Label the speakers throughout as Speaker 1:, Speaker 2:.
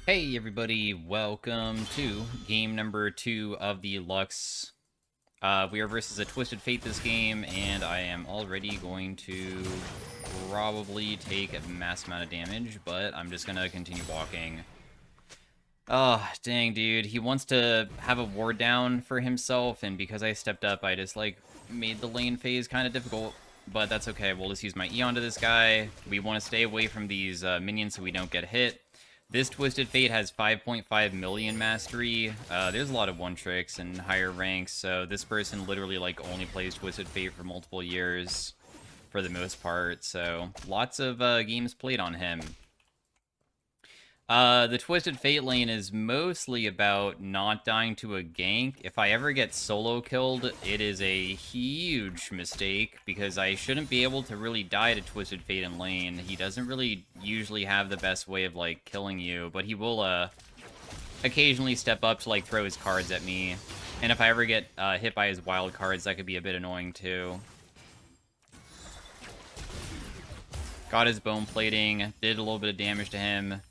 Speaker 1: Hey everybody, welcome to game number 2 of the Lux. We are versus a Twisted Fate this game, and I am already going to probably take a mass amount of damage, but I'm just gonna continue walking. Oh, dang, dude. He wants to have a ward down for himself, and because I stepped up, I just, made the lane phase kind of difficult. But that's okay. We'll just use my E onto this guy. We want to stay away from these minions so we don't get hit. This Twisted Fate has 5.5 million mastery. There's a lot of one-tricks and higher ranks, so this person literally, only plays Twisted Fate for multiple years for the most part, so lots of games played on him. The Twisted Fate lane is mostly about not dying to a gank. If I ever get solo killed, it is a huge mistake, because I shouldn't be able to really die to Twisted Fate in lane. He doesn't really usually have the best way of, killing you, but he will, occasionally step up to, throw his cards at me. And if I ever get hit by his wild cards, that could be a bit annoying, too. Got his bone plating, did a little bit of damage to him.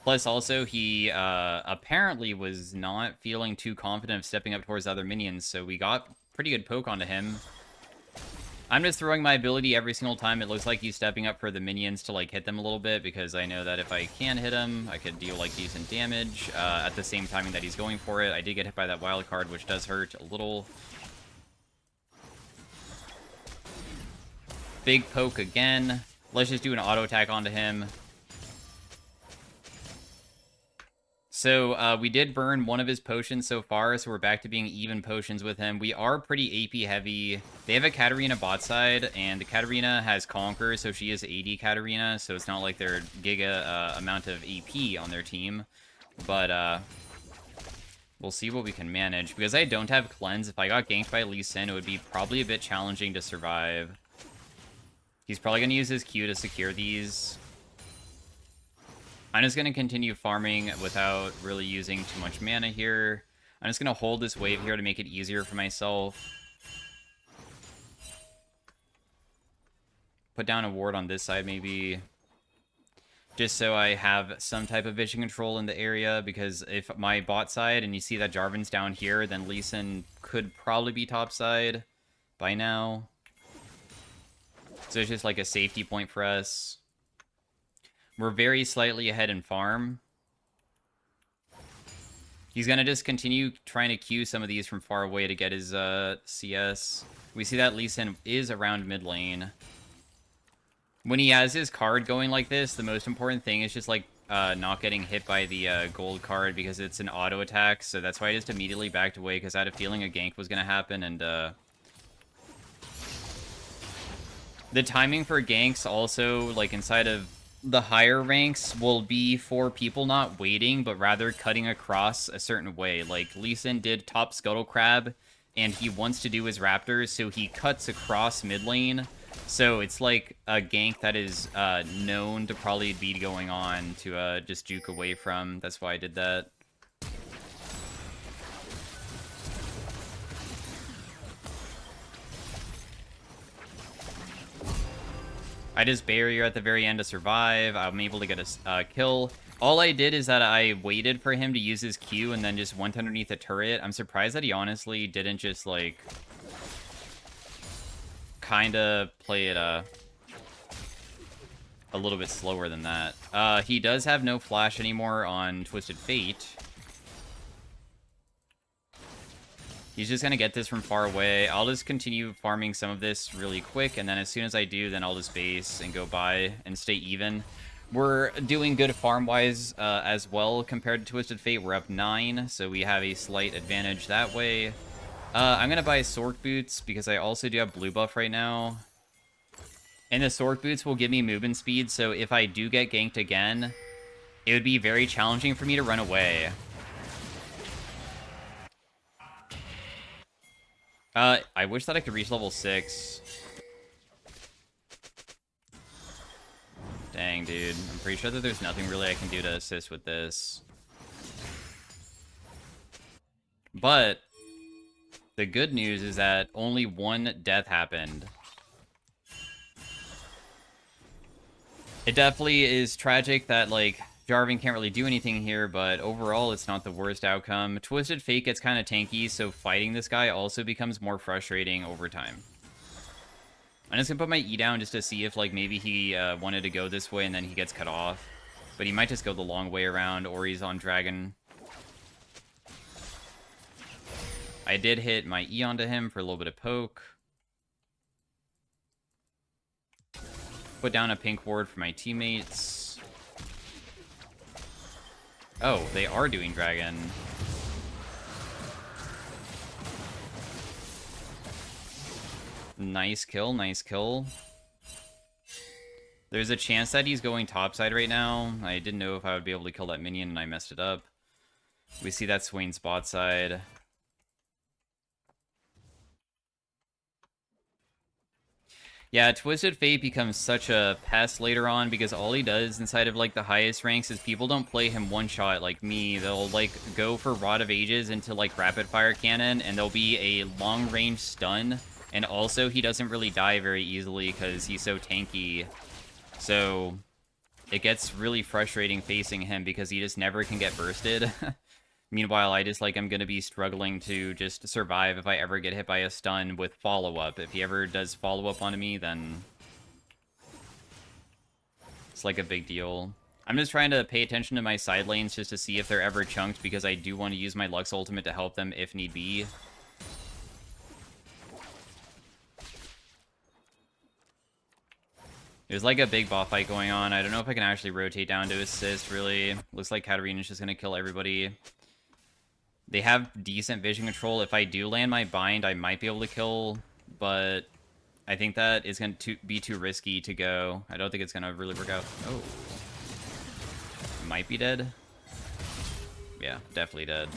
Speaker 1: Plus, also, he apparently was not feeling too confident of stepping up towards other minions, so we got pretty good poke onto him. I'm just throwing my ability every single time it looks like he's stepping up for the minions to, hit them a little bit, because I know that if I can hit him, I could deal, decent damage at the same timing that he's going for it. I did get hit by that wild card, which does hurt a little. Big poke again. Let's just do an auto attack onto him. So we did burn one of his potions so far, so we're back to being even potions with him. We are pretty AP heavy. They have a Katarina bot side, and Katarina has Conquer, so she is AD Katarina, so it's not like they're giga amount of AP on their team. But we'll see what we can manage. Because I don't have Cleanse, if I got ganked by Lee Sin, it would be probably a bit challenging to survive. He's probably going to use his Q to secure these. I'm just going to continue farming without really using too much mana here. I'm just going to hold this wave here to make it easier for myself. Put down a ward on this side, maybe. Just so I have some type of vision control in the area, because if my bot side, and you see that Jarvan's down here, then Lee Sin could probably be top side by now. So it's just like a safety point for us. We're very slightly ahead in farm. He's going to just continue trying to Q some of these from far away to get his CS. We see that Lee Sin is around mid lane. When he has his card going like this, the most important thing is just not getting hit by the gold card, because it's an auto attack. So that's why I just immediately backed away, because I had a feeling a gank was going to happen. And the timing for ganks also, inside of the higher ranks, will be for people not waiting, but rather cutting across a certain way. Like, Lee Sin did top Scuttle Crab, and he wants to do his Raptors, so he cuts across mid lane. So it's like a gank that is known to probably be going on to just juke away from. That's why I did that. I just barrier at the very end to survive. I'm able to get a kill. All I did is that I waited for him to use his Q and then just went underneath the turret. I'm surprised that he honestly didn't just, kind of play it a little bit slower than that. He does have no flash anymore on Twisted Fate. He's just going to get this from far away. I'll just continue farming some of this really quick, and then as soon as I do, then I'll just base and go by and stay even. We're doing good farm-wise as well compared to Twisted Fate. We're up 9, so we have a slight advantage that way. I'm going to buy Sork Boots, because I also do have blue buff right now. And the Sork Boots will give me movement speed, so if I do get ganked again, it would be very challenging for me to run away. I wish that I could reach level 6. Dang, dude. I'm pretty sure that there's nothing really I can do to assist with this. But the good news is that only one death happened. It definitely is tragic that, Jarvan can't really do anything here, but overall it's not the worst outcome. Twisted Fate gets kind of tanky, so fighting this guy also becomes more frustrating over time. I'm just gonna put my E down just to see if, like, maybe he wanted to go this way and then he gets cut off. But he might just go the long way around, or he's on Dragon. I did hit my E onto him for a little bit of poke. Put down a pink ward for my teammates. Oh, they are doing Dragon. Nice kill, nice kill. There's a chance that he's going topside right now. I didn't know if I would be able to kill that minion, and I messed it up. We see that Swain spot side. Yeah, Twisted Fate becomes such a pest later on because all he does inside of, like, the highest ranks is people don't play him one-shot like me. They'll, like, go for Rod of Ages into, like, Rapid Fire Cannon, and there'll be a long-range stun. And also, he doesn't really die very easily because he's so tanky. So, it gets really frustrating facing him because he just never can get bursted. Meanwhile, I just, like, I'm gonna be struggling to just survive if I ever get hit by a stun with follow-up. If he ever does follow-up on me, then it's, like, a big deal. I'm just trying to pay attention to my side lanes just to see if they're ever chunked, because I do want to use my Lux ultimate to help them if need be. There's, like, a big boss fight going on. I don't know if I can actually rotate down to assist, really. Looks like Katarina's just gonna kill everybody. They have decent vision control. If I do land my bind, I might be able to kill, but I think that is going to be too risky to go. I don't think it's going to really work out. Oh. Might be dead. Yeah, definitely dead.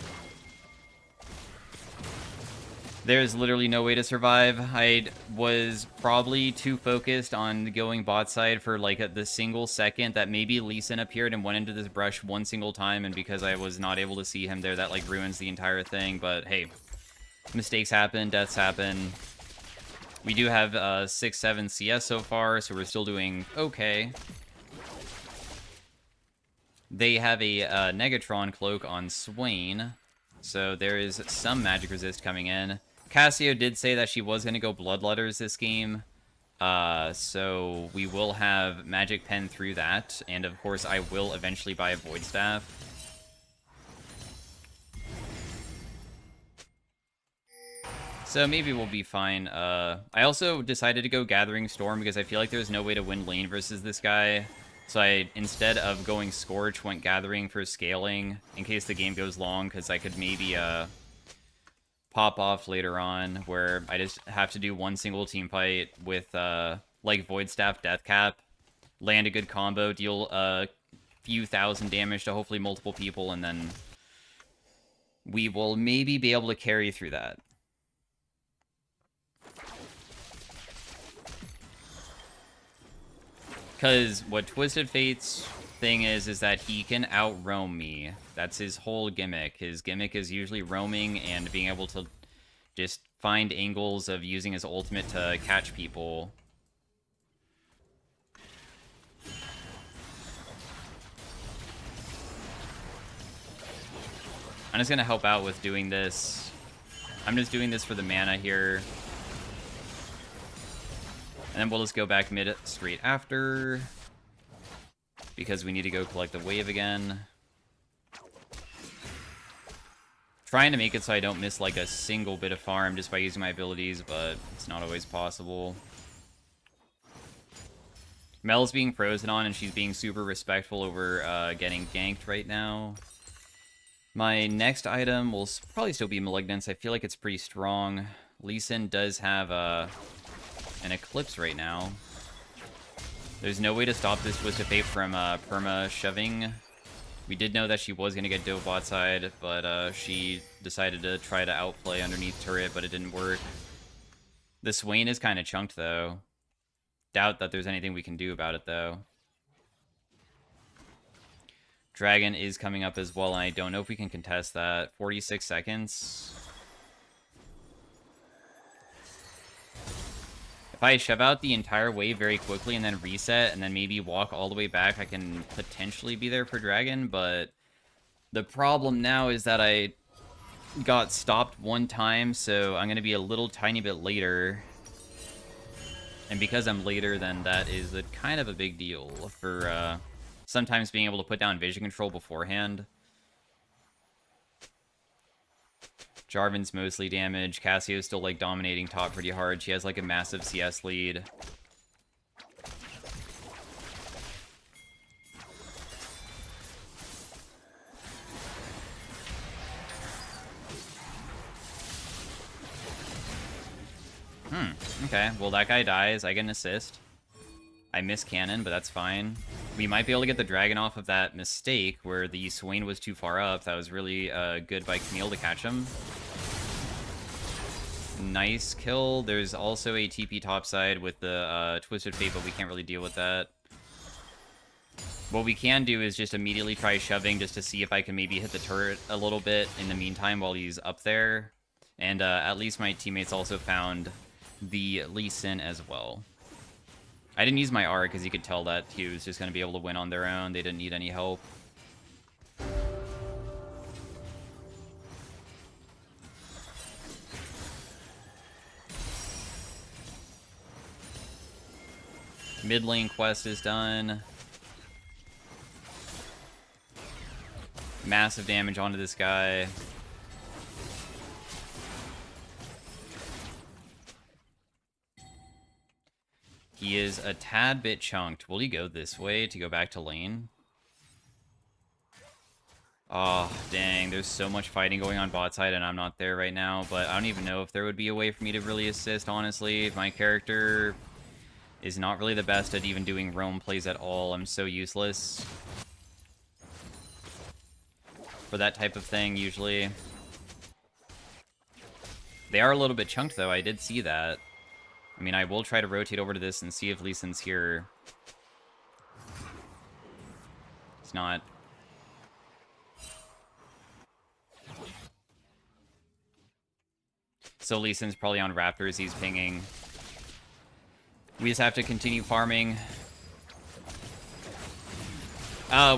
Speaker 1: There's literally no way to survive. I was probably too focused on going bot side for, like, the single second that maybe Lee Sin appeared and went into this brush one single time, and because I was not able to see him there, that, like, ruins the entire thing. But hey, mistakes happen, deaths happen. We do have 6-7 CS so far, so we're still doing okay. They have a Negatron cloak on Swain, so there is some magic resist coming in. Cassio did say that she was going to go Bloodletters this game, so we will have Magic Pen through that, and of course I will eventually buy a Void Staff. So maybe we'll be fine. I also decided to go Gathering Storm because I feel like there's no way to win lane versus this guy. So I, instead of going Scorch, went Gathering for scaling in case the game goes long, because I could maybe pop off later on where I just have to do one single team fight with like Void Staff Death Cap, land a good combo, deal a few thousand damage to hopefully multiple people, and then we will maybe be able to carry through that. Because what Twisted Fate's thing is that he can out-roam me. That's his whole gimmick. His gimmick is usually roaming and being able to just find angles of using his ultimate to catch people. I'm just going to help out with doing this. I'm just doing this for the mana here. And then we'll just go back mid straight after, because we need to go collect the wave again. Trying to make it so I don't miss like a single bit of farm just by using my abilities, but it's not always possible. Mel's being frozen on, and she's being super respectful over getting ganked right now. My next item will probably still be Malignance. I feel like it's pretty strong. Lee Sin does have an Eclipse right now. There's no way to stop this Twisted Fate from perma shoving. We did know that she was going to get dove bot side, but she decided to try to outplay underneath turret, but it didn't work. The Swain is kind of chunked, though. Doubt that there's anything we can do about it, though. Dragon is coming up as well, and I don't know if we can contest that. 46 seconds. If I shove out the entire wave very quickly and then reset and then maybe walk all the way back, I can potentially be there for Dragon, but the problem now is that I got stopped one time, so I'm going to be a little tiny bit later. And because I'm later, then that is kind of a big deal for sometimes being able to put down vision control beforehand. Jarvan's mostly damaged. Cassio's still, like, dominating top pretty hard. She has, like, a massive CS lead. Okay, well, that guy dies. I get an assist. I miss cannon, but that's fine. We might be able to get the dragon off of that mistake where the Swain was too far up. That was really good by Camille to catch him. Nice kill. There's also a TP topside with the Twisted Fate, but we can't really deal with that. What we can do is just immediately try shoving just to see if I can maybe hit the turret a little bit in the meantime while he's up there. And at least my teammates also found the Lee Sin as well. I didn't use my R because you could tell that he was just going to be able to win on their own. They didn't need any help. Mid lane quest is done. Massive damage onto this guy. He is a tad bit chunked. Will he go this way to go back to lane? Oh, dang. There's so much fighting going on bot side, and I'm not there right now. But I don't even know if there would be a way for me to really assist, honestly. My character is not really the best at even doing roam plays at all. I'm so useless for that type of thing, usually. They are a little bit chunked, though. I did see that. I mean, I will try to rotate over to this and see if Lee Sin's here. It's not. So Lee Sin's probably on Raptors. He's pinging. We just have to continue farming.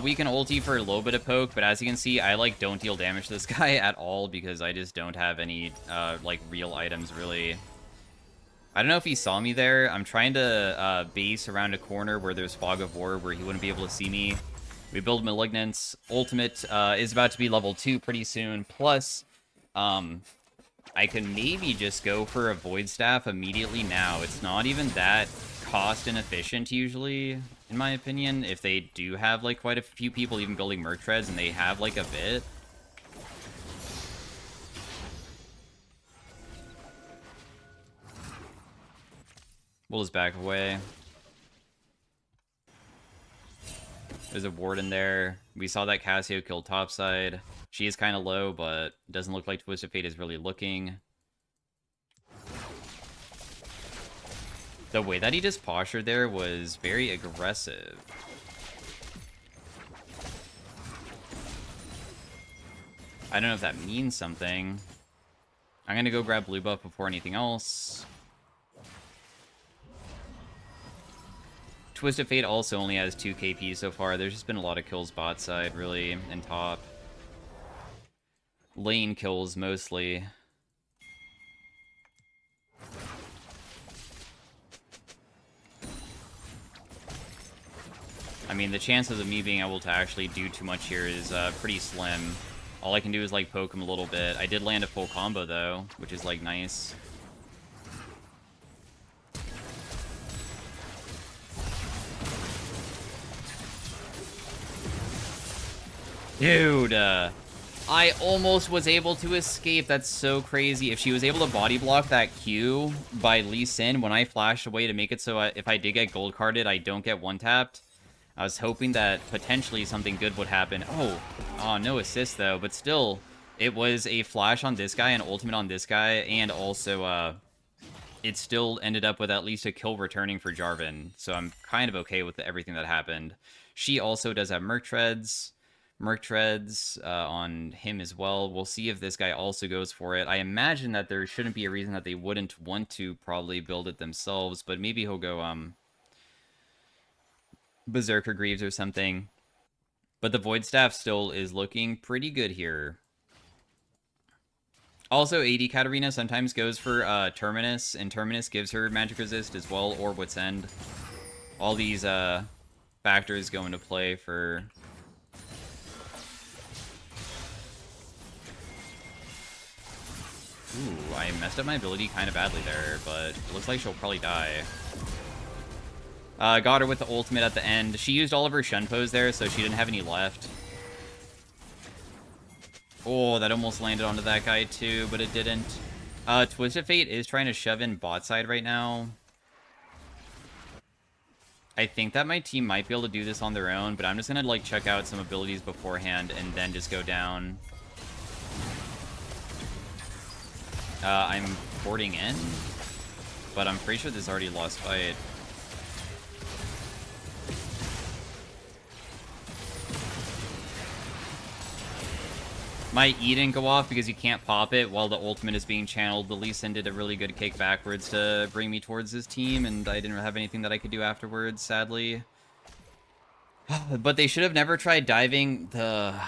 Speaker 1: We can ulti for a little bit of poke, but as you can see, I, like, don't deal damage to this guy at all because I just don't have any, like, real items, really. I don't know if he saw me there. I'm trying to base around a corner where there's Fog of War where he wouldn't be able to see me. We build Malignance. Ultimate is about to be level 2 pretty soon. Plus, I can maybe just go for a Void Staff immediately now. It's not even that cost inefficient usually, in my opinion, if they do have, like, quite a few people even building Merc Treads and they have, like, a bit. We'll just back away. There's a ward in there. We saw that Cassio killed topside. She is kind of low, but it doesn't look like Twisted Fate is really looking. The way that he just postured there was very aggressive. I don't know if that means something. I'm gonna go grab blue buff before anything else. Twisted Fate also only has 2 KP so far. There's just been a lot of kills bot side, really, and top. Lane kills, mostly. I mean, the chances of me being able to actually do too much here is pretty slim. All I can do is, like, poke him a little bit. I did land a full combo, though, which is, like, nice. Dude, I almost was able to escape. That's so crazy. If she was able to body block that Q by Lee Sin when I flashed away to make it so if I did get gold carded, I don't get one-tapped. I was hoping that potentially something good would happen. Oh, no assist, though. But still, it was a flash on this guy, an ultimate on this guy, and also, it still ended up with at least a kill returning for Jarvan. So I'm kind of okay with everything that happened. She also does have Merc Treads. Merc Treads on him as well. We'll see if this guy also goes for it. I imagine that there shouldn't be a reason that they wouldn't want to probably build it themselves, but maybe he'll go Berserker Greaves or something. But the Void Staff still is looking pretty good here. Also, AD Katarina sometimes goes for Terminus, and Terminus gives her Magic Resist as well, or Wit's End. All these factors go into play for... Ooh, I messed up my ability kind of badly there, but it looks like she'll probably die. Got her with the ultimate at the end. She used all of her Shunpos there, so she didn't have any left. Oh, that almost landed onto that guy too, but it didn't. Twisted Fate is trying to shove in bot side right now. I think that my team might be able to do this on their own, but I'm just gonna like check out some abilities beforehand and then just go down. I'm porting in, but I'm pretty sure this is already lost fight. My E didn't go off because you can't pop it while the ultimate is being channeled. The Lee Sin did a really good kick backwards to bring me towards his team, and I didn't have anything that I could do afterwards, sadly. But they should have never tried diving the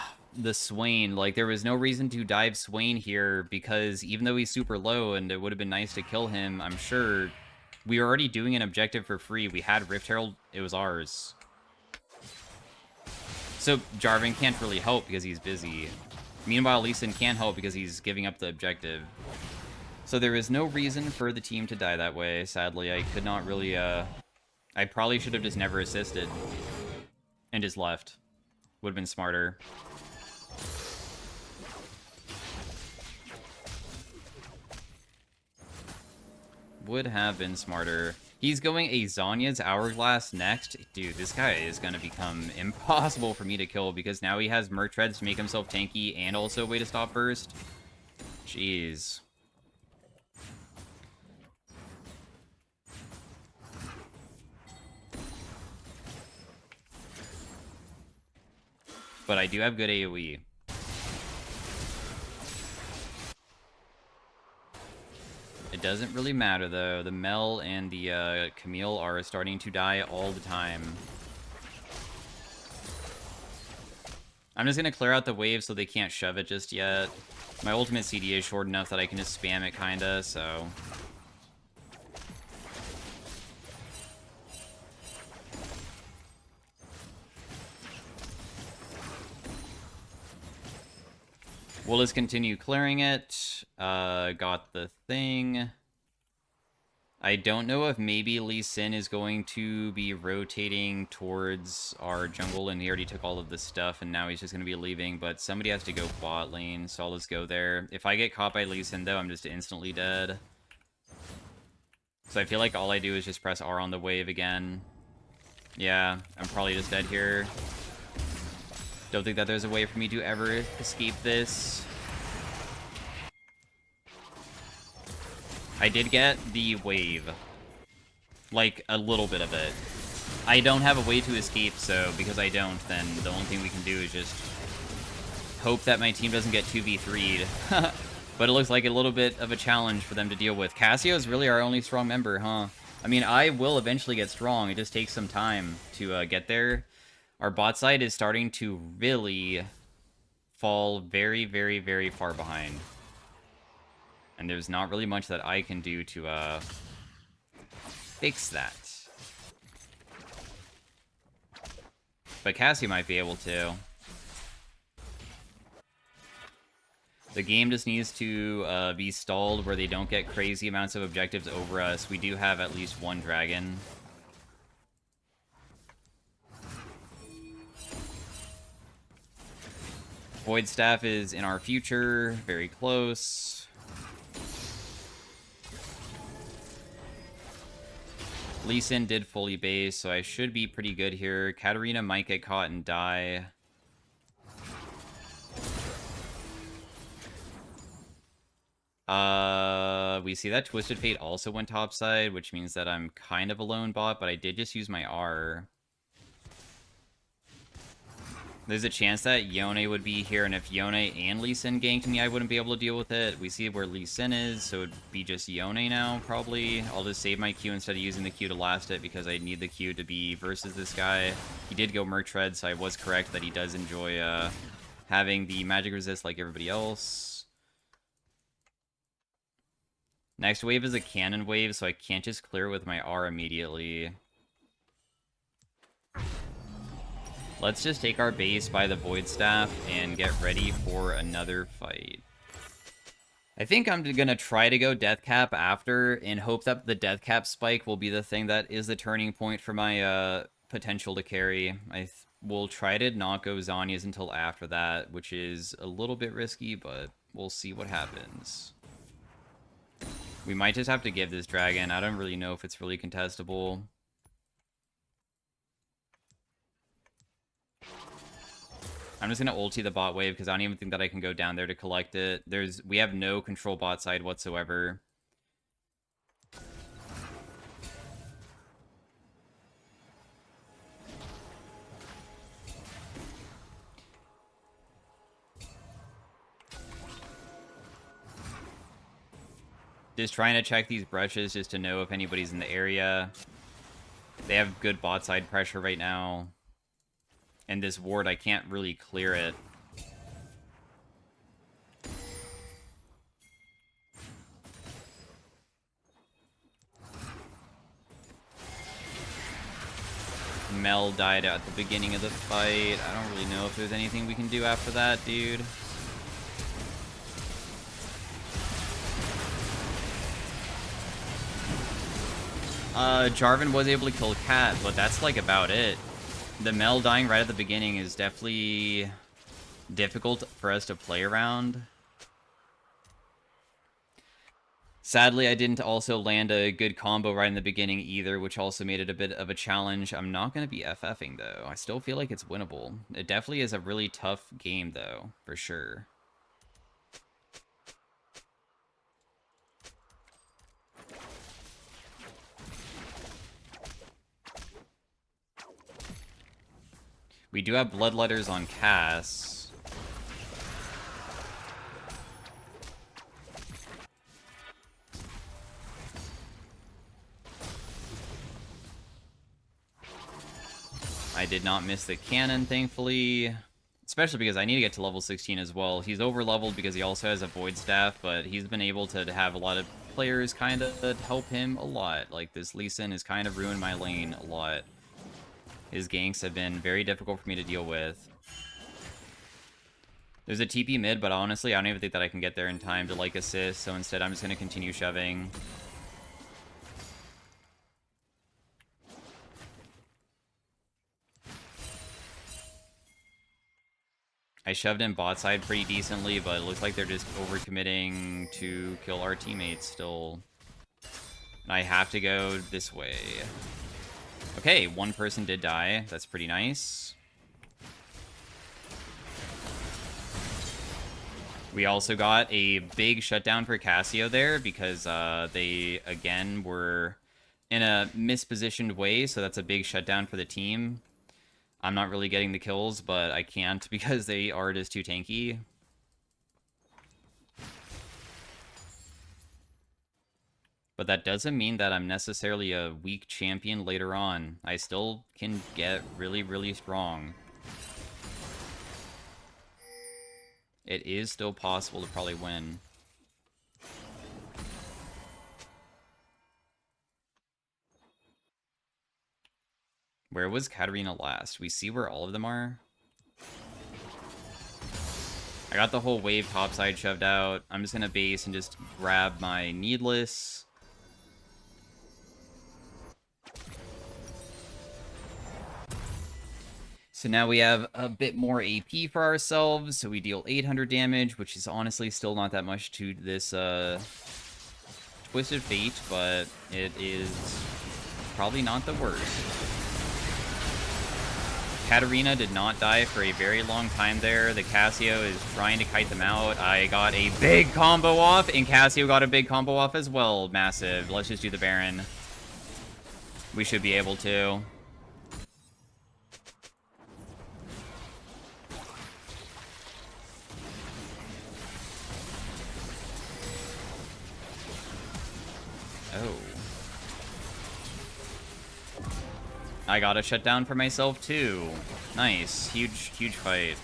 Speaker 1: Swain. Like, there was no reason to dive Swain here, because even though he's super low and it would have been nice to kill him, I'm sure we were already doing an objective for free. We had Rift Herald. It was ours. So Jarvan can't really help because he's busy. Meanwhile, Lee Sin can't help because he's giving up the objective. So there is no reason for the team to die that way, sadly. I could not really, I probably should have just never assisted. And just left. Would have been smarter. Would have been smarter. He's going a Zanya's Hourglass next. Dude, this guy is going to become impossible for me to kill because now he has Merc Treads to make himself tanky and also a way to stop burst. Jeez. But I do have good AoE. It doesn't really matter, though. The Mel and the Camille are starting to die all the time. I'm just going to clear out the wave so they can't shove it just yet. My ultimate CD is short enough that I can just spam it, kinda, so... We'll just continue clearing it. Got the thing. I don't know if maybe Lee Sin is going to be rotating towards our jungle, and he already took all of the stuff, and now he's just going to be leaving, but somebody has to go bot lane, so I'll just go there. If I get caught by Lee Sin, though, I'm just instantly dead. So I feel like all I do is just press R on the wave again. Yeah, I'm probably just dead here. Don't think that there's a way for me to ever escape this. I did get the wave. Like, a little bit of it. I don't have a way to escape, so because I don't, then the only thing we can do is just hope that my team doesn't get 2v3'd. But it looks like a little bit of a challenge for them to deal with. Cassio is really our only strong member, huh? I mean, I will eventually get strong. It just takes some time to get there. Our bot side is starting to really fall very, very, very far behind. And there's not really much that I can do to fix that. But Cassie might be able to. The game just needs to be stalled where they don't get crazy amounts of objectives over us. We do have at least one dragon. Void Staff is in our future, very close. Lee Sin did fully base, so I should be pretty good here. Katarina might get caught and die. We see that Twisted Fate also went topside, which means that I'm kind of a lone bot, but I did just use my R. There's a chance that Yone would be here, and if Yone and Lee Sin ganked me, I wouldn't be able to deal with it. We see where Lee Sin is, so it'd be just Yone now, probably. I'll just save my Q instead of using the Q to last it, because I need the Q to be versus this guy. He did go Merc Tread, so I was correct that he does enjoy having the magic resist like everybody else. Next wave is a cannon wave, so I can't just clear with my R immediately. Let's just take our base by the Void Staff and get ready for another fight. I think I'm going to try to go Death Cap after and hope that the Death Cap spike will be the thing that is the turning point for my potential to carry. We'll try to not go Zhonya's until after that, which is a little bit risky, but we'll see what happens. We might just have to give this dragon. I don't really know if it's really contestable. I'm just going to ulti the bot wave because I don't even think that I can go down there to collect it. We have no control bot side whatsoever. Just trying to check these brushes just to know if anybody's in the area. They have good bot side pressure right now. And this ward, I can't really clear it. Mel died at the beginning of the fight. I don't really know if there's anything we can do after that, dude. Jarvan was able to kill Cat, but that's like about it. The Mel dying right at the beginning is definitely difficult for us to play around. Sadly, I didn't also land a good combo right in the beginning either, which also made it a bit of a challenge. I'm not going to be FFing, though. I still feel like it's winnable. It definitely is a really tough game, though, for sure. We do have Bloodletters on Cass. I did not miss the cannon, thankfully. Especially because I need to get to level 16 as well. He's over-leveled because he also has a Void Staff, but he's been able to have a lot of players kind of help him a lot. Like, this Lee Sin has kind of ruined my lane a lot. His ganks have been very difficult for me to deal with. There's a TP mid, but honestly, I don't even think that I can get there in time to, like, assist, so instead I'm just going to continue shoving. I shoved in bot side pretty decently, but it looks like they're just overcommitting to kill our teammates still. And I have to go this way. Okay, one person did die. That's pretty nice. We also got a big shutdown for Cassio there because they, again, were in a mispositioned way, so that's a big shutdown for the team. I'm not really getting the kills, but I can't because they are just too tanky. But that doesn't mean that I'm necessarily a weak champion later on. I still can get really, really strong. It is still possible to probably win. Where was Katarina last? We see where all of them are. I got the whole wave topside shoved out. I'm just gonna base and just grab my needless. So now we have a bit more AP for ourselves, so we deal 800 damage, which is honestly still not that much to this Twisted Fate, but it is probably not the worst. Katarina did not die for a very long time there. The Cassio is trying to kite them out. I got a big combo off, and Cassio got a big combo off as well. Massive. Let's just do the Baron. We should be able to. I got a shutdown for myself too. Nice. Huge fight.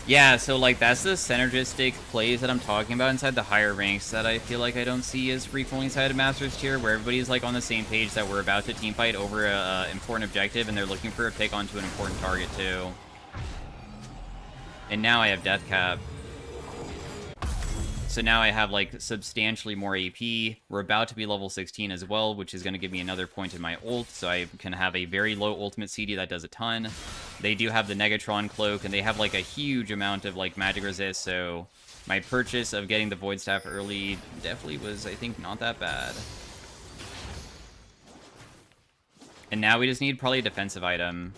Speaker 1: Yeah, so like that's the synergistic plays that I'm talking about inside the higher ranks that I feel like I don't see as frequently inside of Masters tier, where everybody's like on the same page that we're about to team fight over a important objective and they're looking for a pick onto an important target too. And now I have Death Cap. So now I have, like, substantially more AP. We're about to be level 16 as well, which is going to give me another point in my ult, so I can have a very low ultimate CD that does a ton. They do have the Negatron Cloak, and they have, like, a huge amount of, like, magic resist, so my purchase of getting the Void Staff early definitely was, I think, not that bad. And now we just need probably a defensive item.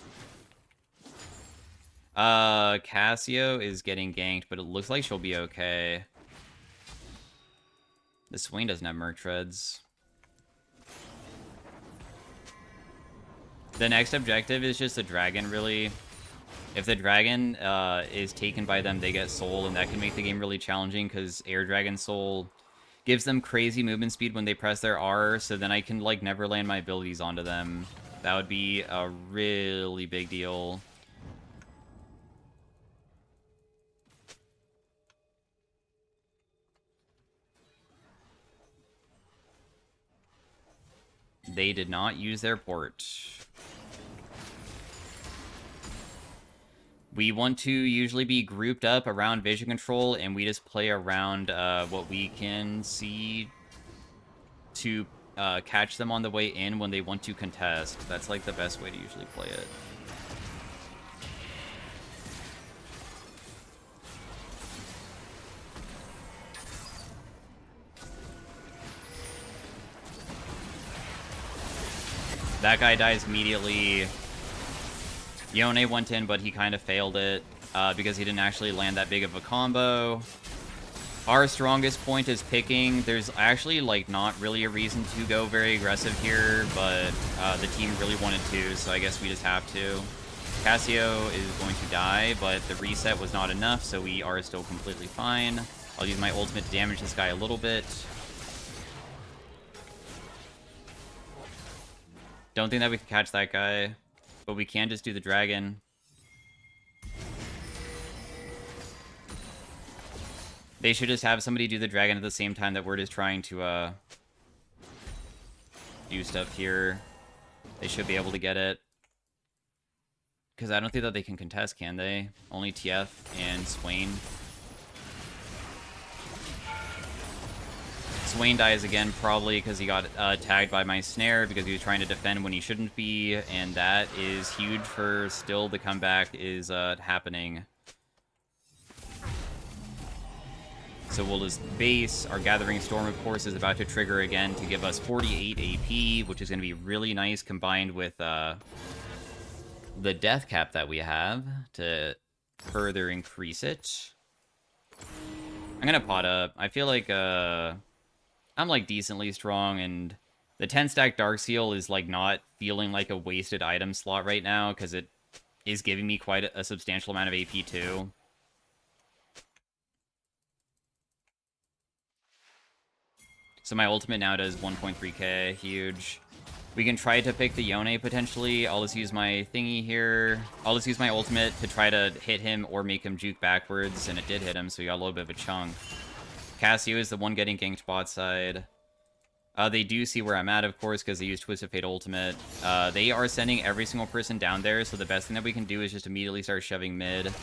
Speaker 1: Cassio is getting ganked, but it looks like she'll be okay. The Swain doesn't have Merc Treads. The next objective is just a dragon, really. If the dragon is taken by them, they get soul, and that can make the game really challenging, because Air Dragon Soul gives them crazy movement speed when they press their R, so then I can, like, never land my abilities onto them. That would be a really big deal. They did not use their port. We want to usually be grouped up around vision control, and we just play around what we can see to catch them on the way in when they want to contest. That's like the best way to usually play it. That guy dies immediately. Yone went in, but he kind of failed it because he didn't actually land that big of a combo. Our strongest point is picking. There's actually, like, not really a reason to go very aggressive here, but the team really wanted to, so I guess we just have to. Cassio is going to die, but the reset was not enough, so we are still completely fine. I'll use my ultimate to damage this guy a little bit. Don't think that we can catch that guy, but we can just do the dragon. They should just have somebody do the dragon at the same time that we're just trying to do stuff here. They should be able to get it. Because I don't think that they can contest, can they? Only TF and Swain. Swain dies again, probably because he got tagged by my snare because he was trying to defend when he shouldn't be, and that is huge for still the comeback is happening. So we'll just base. Our Gathering Storm, of course, is about to trigger again to give us 48 AP, which is going to be really nice combined with the Death Cap that we have to further increase it. I'm going to pot up. I feel like I'm, like, decently strong, and the 10-stack Dark Seal is, like, not feeling like a wasted item slot right now, because it is giving me quite a substantial amount of AP, too. So my ultimate now does 1.3k, huge. We can try to pick the Yone, potentially. I'll just use my thingy here. I'll just use my ultimate to try to hit him or make him juke backwards, and it did hit him, so we got a little bit of a chunk. Cassio is the one getting ganked bot side. They do see where I'm at, of course, because they use Twisted Fate ultimate. They are sending every single person down there, so the best thing that we can do is just immediately start shoving mid.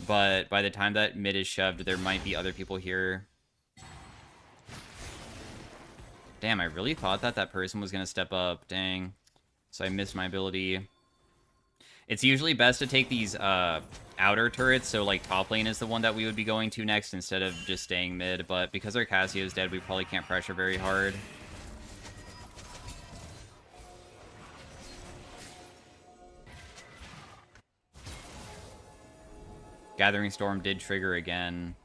Speaker 1: But by the time that mid is shoved, there might be other people here. Damn, I really thought that that person was going to step up. Dang. So I missed my ability. It's usually best to take these outer turrets, so like top lane is the one that we would be going to next instead of just staying mid, but because our Cassio is dead, we probably can't pressure very hard. Gathering Storm did trigger again.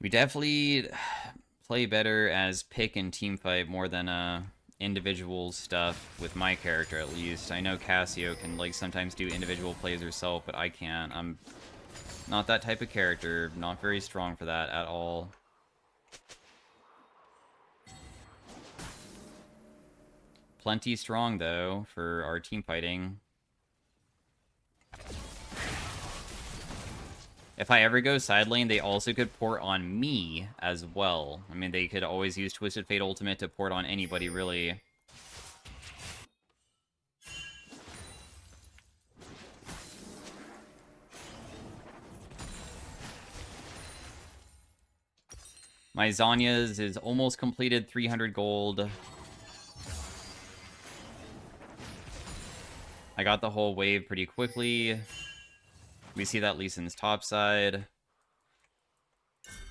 Speaker 1: We definitely play better as pick and team fight more than individual stuff with my character, at least. I know Cassio can, like, sometimes do individual plays herself, but I can't. I'm not that type of character. Not very strong for that at all. plenty strong, though, for our team fighting. If I ever go side lane, they also could port on me as well. I mean, they could always use Twisted Fate Ultimate to port on anybody, really. My Zanya's is almost completed, 300 gold. I got the whole wave pretty quickly. We see that Lee Sin's top side.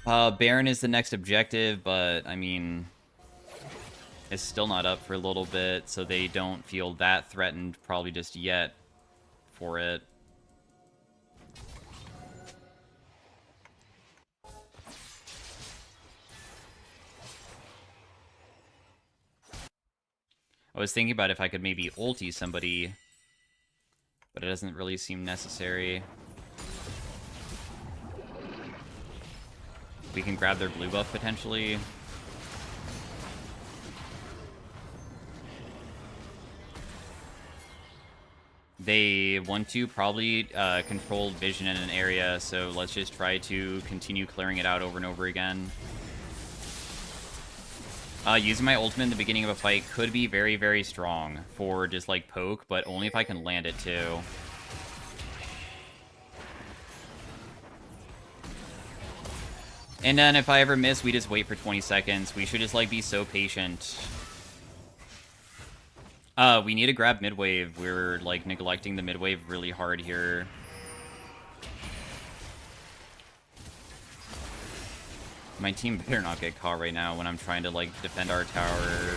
Speaker 1: Baron is the next objective, but, I mean, it's still not up for a little bit, so they don't feel that threatened probably just yet for it. I was thinking about if I could maybe ulti somebody, but it doesn't really seem necessary. We can grab their blue buff, potentially. They want to probably control vision in an area, so let's just try to continue clearing it out over and over again. Using my ultimate in the beginning of a fight could be very, very strong for just, like, poke, but only if I can land it, too. And then if I ever miss, we just wait for 20 seconds. We should just, like, be so patient. We need to grab mid-wave. We're, like, neglecting the mid-wave really hard here. My team better not get caught right now when I'm trying to, like, defend our tower.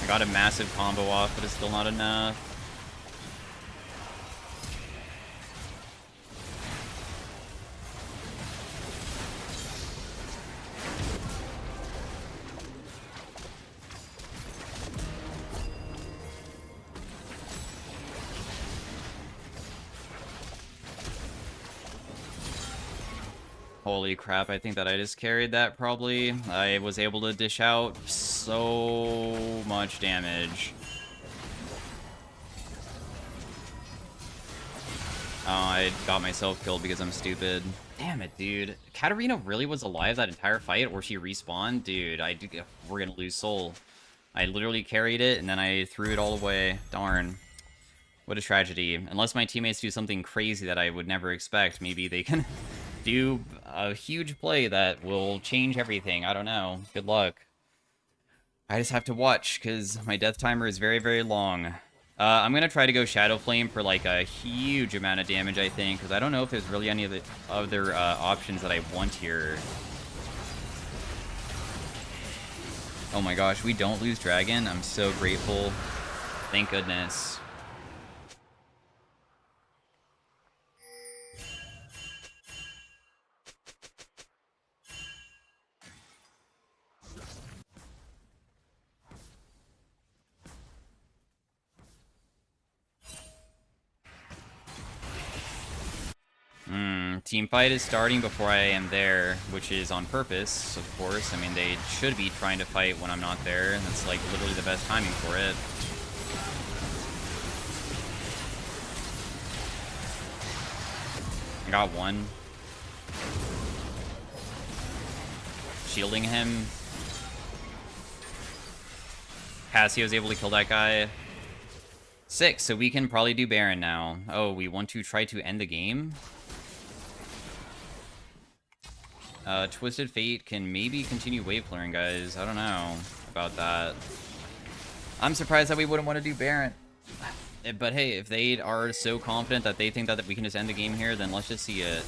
Speaker 1: I got a massive combo off, but it's still not enough. Holy crap, I think that I just carried that, probably. I was able to dish out so much damage. Oh, I got myself killed because I'm stupid. Damn it, dude. Katarina really was alive that entire fight, or she respawned? Dude, we're gonna lose soul. I literally carried it, and then I threw it all away. Darn. What a tragedy. Unless my teammates do something crazy that I would never expect, maybe they can do a huge play that will change everything. I don't know. Good luck. I just have to watch, because my death timer is very, very long. I'm going to try to go Shadow Flame for, like, a huge amount of damage, I think, because I don't know if there's really any of the other options that I want here. Oh my gosh, we don't lose Dragon. I'm so grateful. Thank goodness. Team fight is starting before I am there, which is on purpose, of course. I mean, they should be trying to fight when I'm not there, and that's, like, literally the best timing for it. I got one. Shielding him. Cassio's able to kill that guy. 6, so we can probably do Baron now. Oh, we want to try to end the game? Twisted Fate can maybe continue wave clearing, guys. I don't know about that. I'm surprised that we wouldn't want to do Baron. But hey, if they are so confident that they think that we can just end the game here, then let's just see it.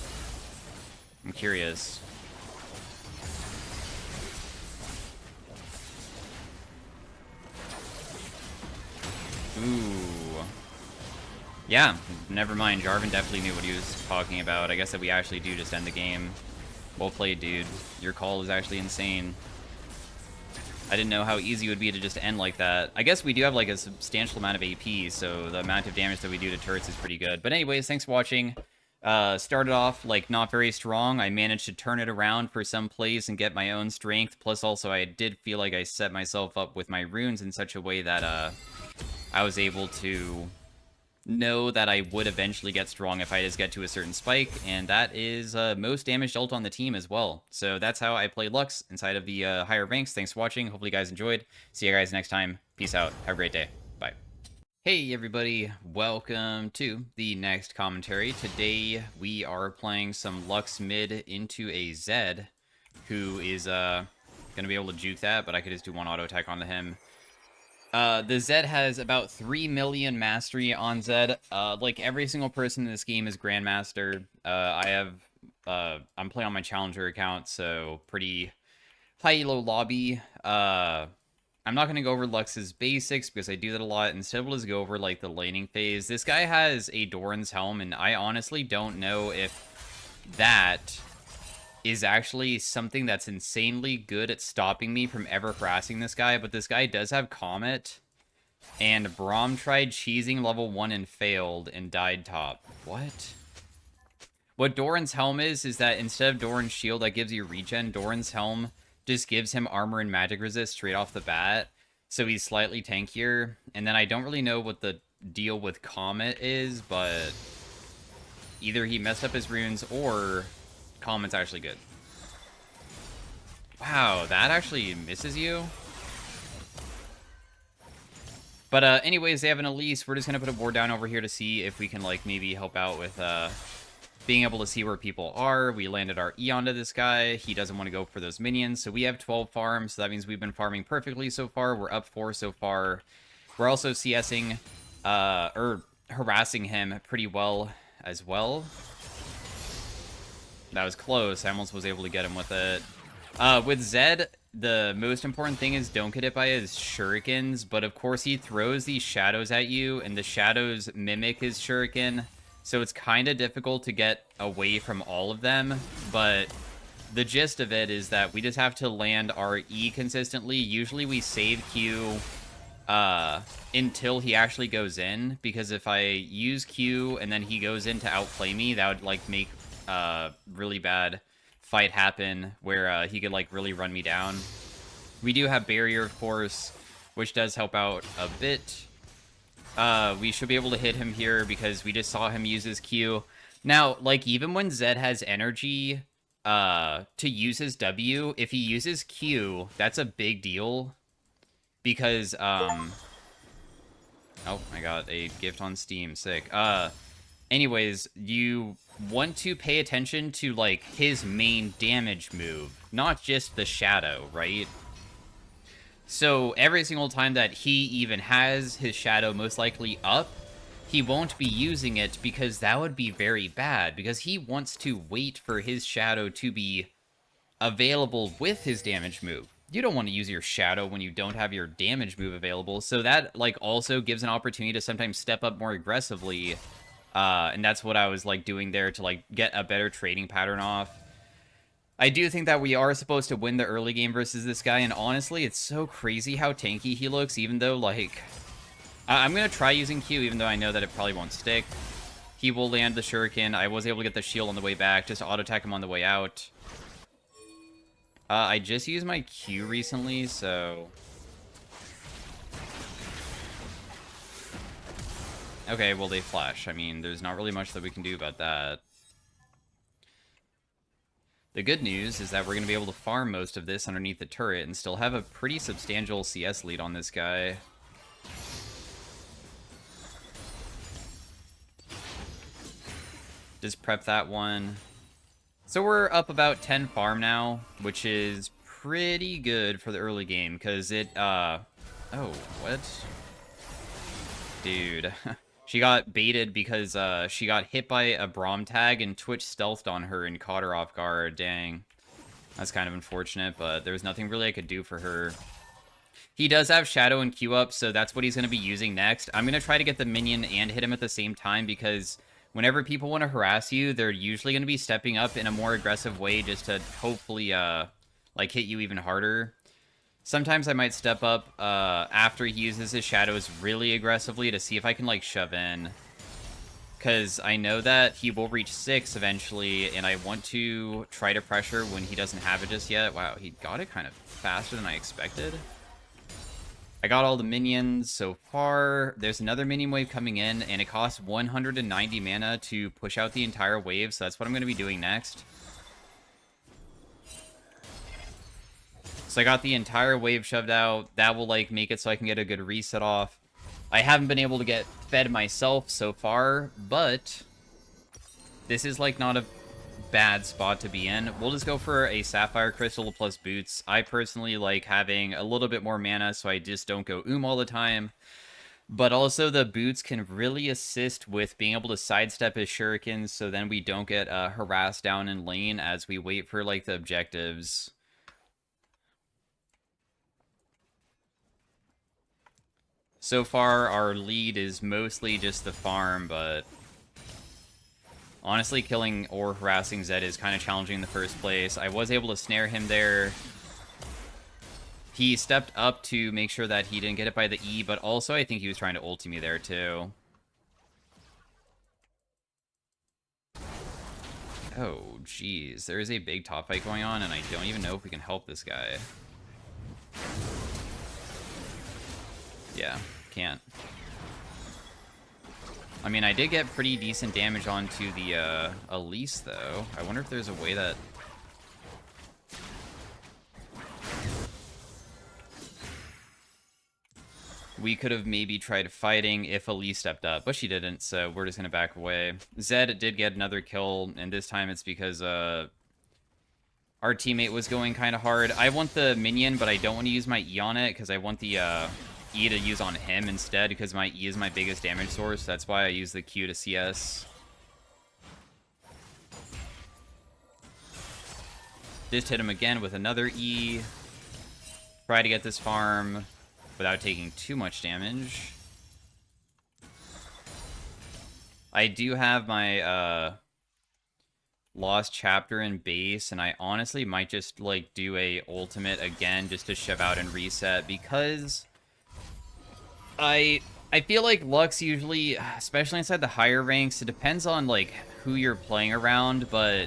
Speaker 1: I'm curious. Ooh. Yeah, never mind. Jarvan definitely knew what he was talking about. I guess that we actually do just end the game. Well played, dude. Your call is actually insane. I didn't know how easy it would be to just end like that. I guess we do have, like, a substantial amount of AP, so the amount of damage that we do to turrets is pretty good. But anyways, thanks for watching. Started off, like, not very strong. I managed to turn it around for some plays and get my own strength. Plus, also, I did feel like I set myself up with my runes in such a way that, I was able to know that I would eventually get strong if I just get to a certain spike, and that is most damage dealt on the team as well. So that's how I play Lux inside of the higher ranks. Thanks for watching. Hopefully you guys enjoyed. See you guys next time. Peace out. Have a great day. Bye. Hey everybody, welcome to the next commentary. Today we are playing some Lux Mid into a Zed, who is gonna be able to juke that, but I could just do one auto attack onto him. The Zed has about 3 million mastery on Zed. Like every single person in this game is Grandmaster. I'm playing on my Challenger account, so pretty high elo lobby. I'm not going to go over Lux's basics because I do that a lot. Instead, we'll just go over, like, the laning phase. This guy has a Doran's Helm, and I honestly don't know if that is actually something that's insanely good at stopping me from ever harassing this guy. But this guy does have Comet, and Braum tried cheesing level 1 and failed and died top. What? What Doran's Helm is that instead of Doran's Shield that gives you regen, Doran's Helm just gives him armor and magic resist straight off the bat, so he's slightly tankier. And then I don't really know what the deal with Comet is, but either he messed up his runes or Comet's actually good. Wow, that actually misses you? But anyways, they have an Elise. We're just going to put a ward down over here to see if we can, like, maybe help out with being able to see where people are. We landed our E onto this guy. He doesn't want to go for those minions. So we have 12 farms. So that means we've been farming perfectly so far. We're up 4 so far. We're also CSing, or harassing him pretty well as well. That was close. I almost was able to get him with it. With Zed, the most important thing is don't get hit by his shurikens. But of course he throws these shadows at you, and the shadows mimic his shuriken. So it's kind of difficult to get away from all of them, but the gist of it is that we just have to land our E consistently. Usually we save Q until he actually goes in, because if I use Q and then he goes in to outplay me, that would, like, make really bad fight happen where he could, like, really run me down. We do have Barrier, of course, which does help out a bit. We should be able to hit him here because we just saw him use his Q. Now, like, even when Zed has energy to use his W, if he uses Q, that's a big deal. Because, oh, I got a gift on Steam. Sick. Anyways, you want to pay attention to, like, his main damage move, not just the shadow, right? So every single time that he even has his shadow most likely up, he won't be using it because that would be very bad, because he wants to wait for his shadow to be available with his damage move. You don't want to use your shadow when you don't have your damage move available, so that, like, also gives an opportunity to sometimes step up more aggressively, and that's what I was, like, doing there to, like, get a better trading pattern off. I do think that we are supposed to win the early game versus this guy, and honestly, it's so crazy how tanky he looks, even though, like... I'm going to try using Q, even though I know that it probably won't stick. He will land the shuriken. I was able to get the shield on the way back, just auto-attack him on the way out. I just used my Q recently, so... Okay, well, they flash. I mean, there's not really much that we can do about that. The good news is that we're going to be able to farm most of this underneath the turret and still have a pretty substantial CS lead on this guy. Just prep that one. So we're up about 10 farm now, which is pretty good for the early game, because it, oh, what? Dude. She got baited because she got hit by a Braum tag and Twitch stealthed on her and caught her off guard. Dang. That's kind of unfortunate, but there was nothing really I could do for her. He does have Shadow and Q up, so that's what he's going to be using next. I'm going to try to get the minion and hit him at the same time, because whenever people want to harass you, they're usually going to be stepping up in a more aggressive way just to hopefully, like, hit you even harder. Sometimes I might step up after he uses his shadows really aggressively to see if I can, like, shove in. because I know that he will reach 6 eventually, and I want to try to pressure when he doesn't have it just yet. Wow, he got it kind of faster than I expected. I got all the minions so far. There's another minion wave coming in, and it costs 190 mana to push out the entire wave, so that's what I'm going to be doing next. So I got the entire wave shoved out. That will, like, make it so I can get a good reset off. I haven't been able to get fed myself so far, but this is, like, not a bad spot to be in. We'll just go for a Sapphire Crystal plus Boots. I personally like having a little bit more mana, so I just don't go all the time. But also the Boots can really assist with being able to sidestep his shurikens, so then we don't get harassed down in lane as we wait for, like, the objectives. So far, our lead is mostly just the farm, but honestly, killing or harassing Zed is kind of challenging in the first place. I was able to snare him there. He stepped up to make sure that he didn't get it by the E, but also I think he was trying to ulti me there too. Oh, jeez. There is a big top fight going on, and I don't even know if we can help this guy. Yeah, can't. I mean, I did get pretty decent damage onto the Elise, though. I wonder if there's a way that... we could have maybe tried fighting if Elise stepped up, but she didn't, so we're just going to back away. Zed did get another kill, and this time it's because our teammate was going kind of hard. I want the minion, but I don't want to use my E on it, because I want the E to use on him instead, because my E is my biggest damage source. That's why I use the Q to CS. Just hit him again with another E. Try to get this farm without taking too much damage. I do have my lost chapter in base, and I honestly might just like do a ultimate again just to shove out and reset, because I feel like Lux usually, especially inside the higher ranks, it depends on like who you're playing around, but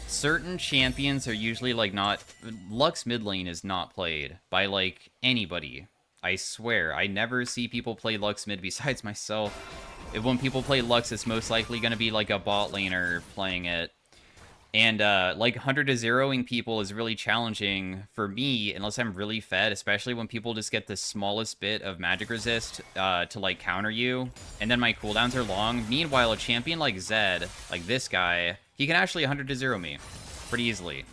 Speaker 1: certain champions are usually like not... Lux mid lane is not played by like anybody. I swear, I never see people play Lux mid besides myself. When people play Lux, it's most likely going to be like a bot laner playing it. And like 100 to 0ing people is really challenging for me unless I'm really fed, especially when people just get the smallest bit of magic resist to like counter you. And then my cooldowns are long. Meanwhile, a champion like Zed, like this guy, he can actually 100 to 0 me pretty easily.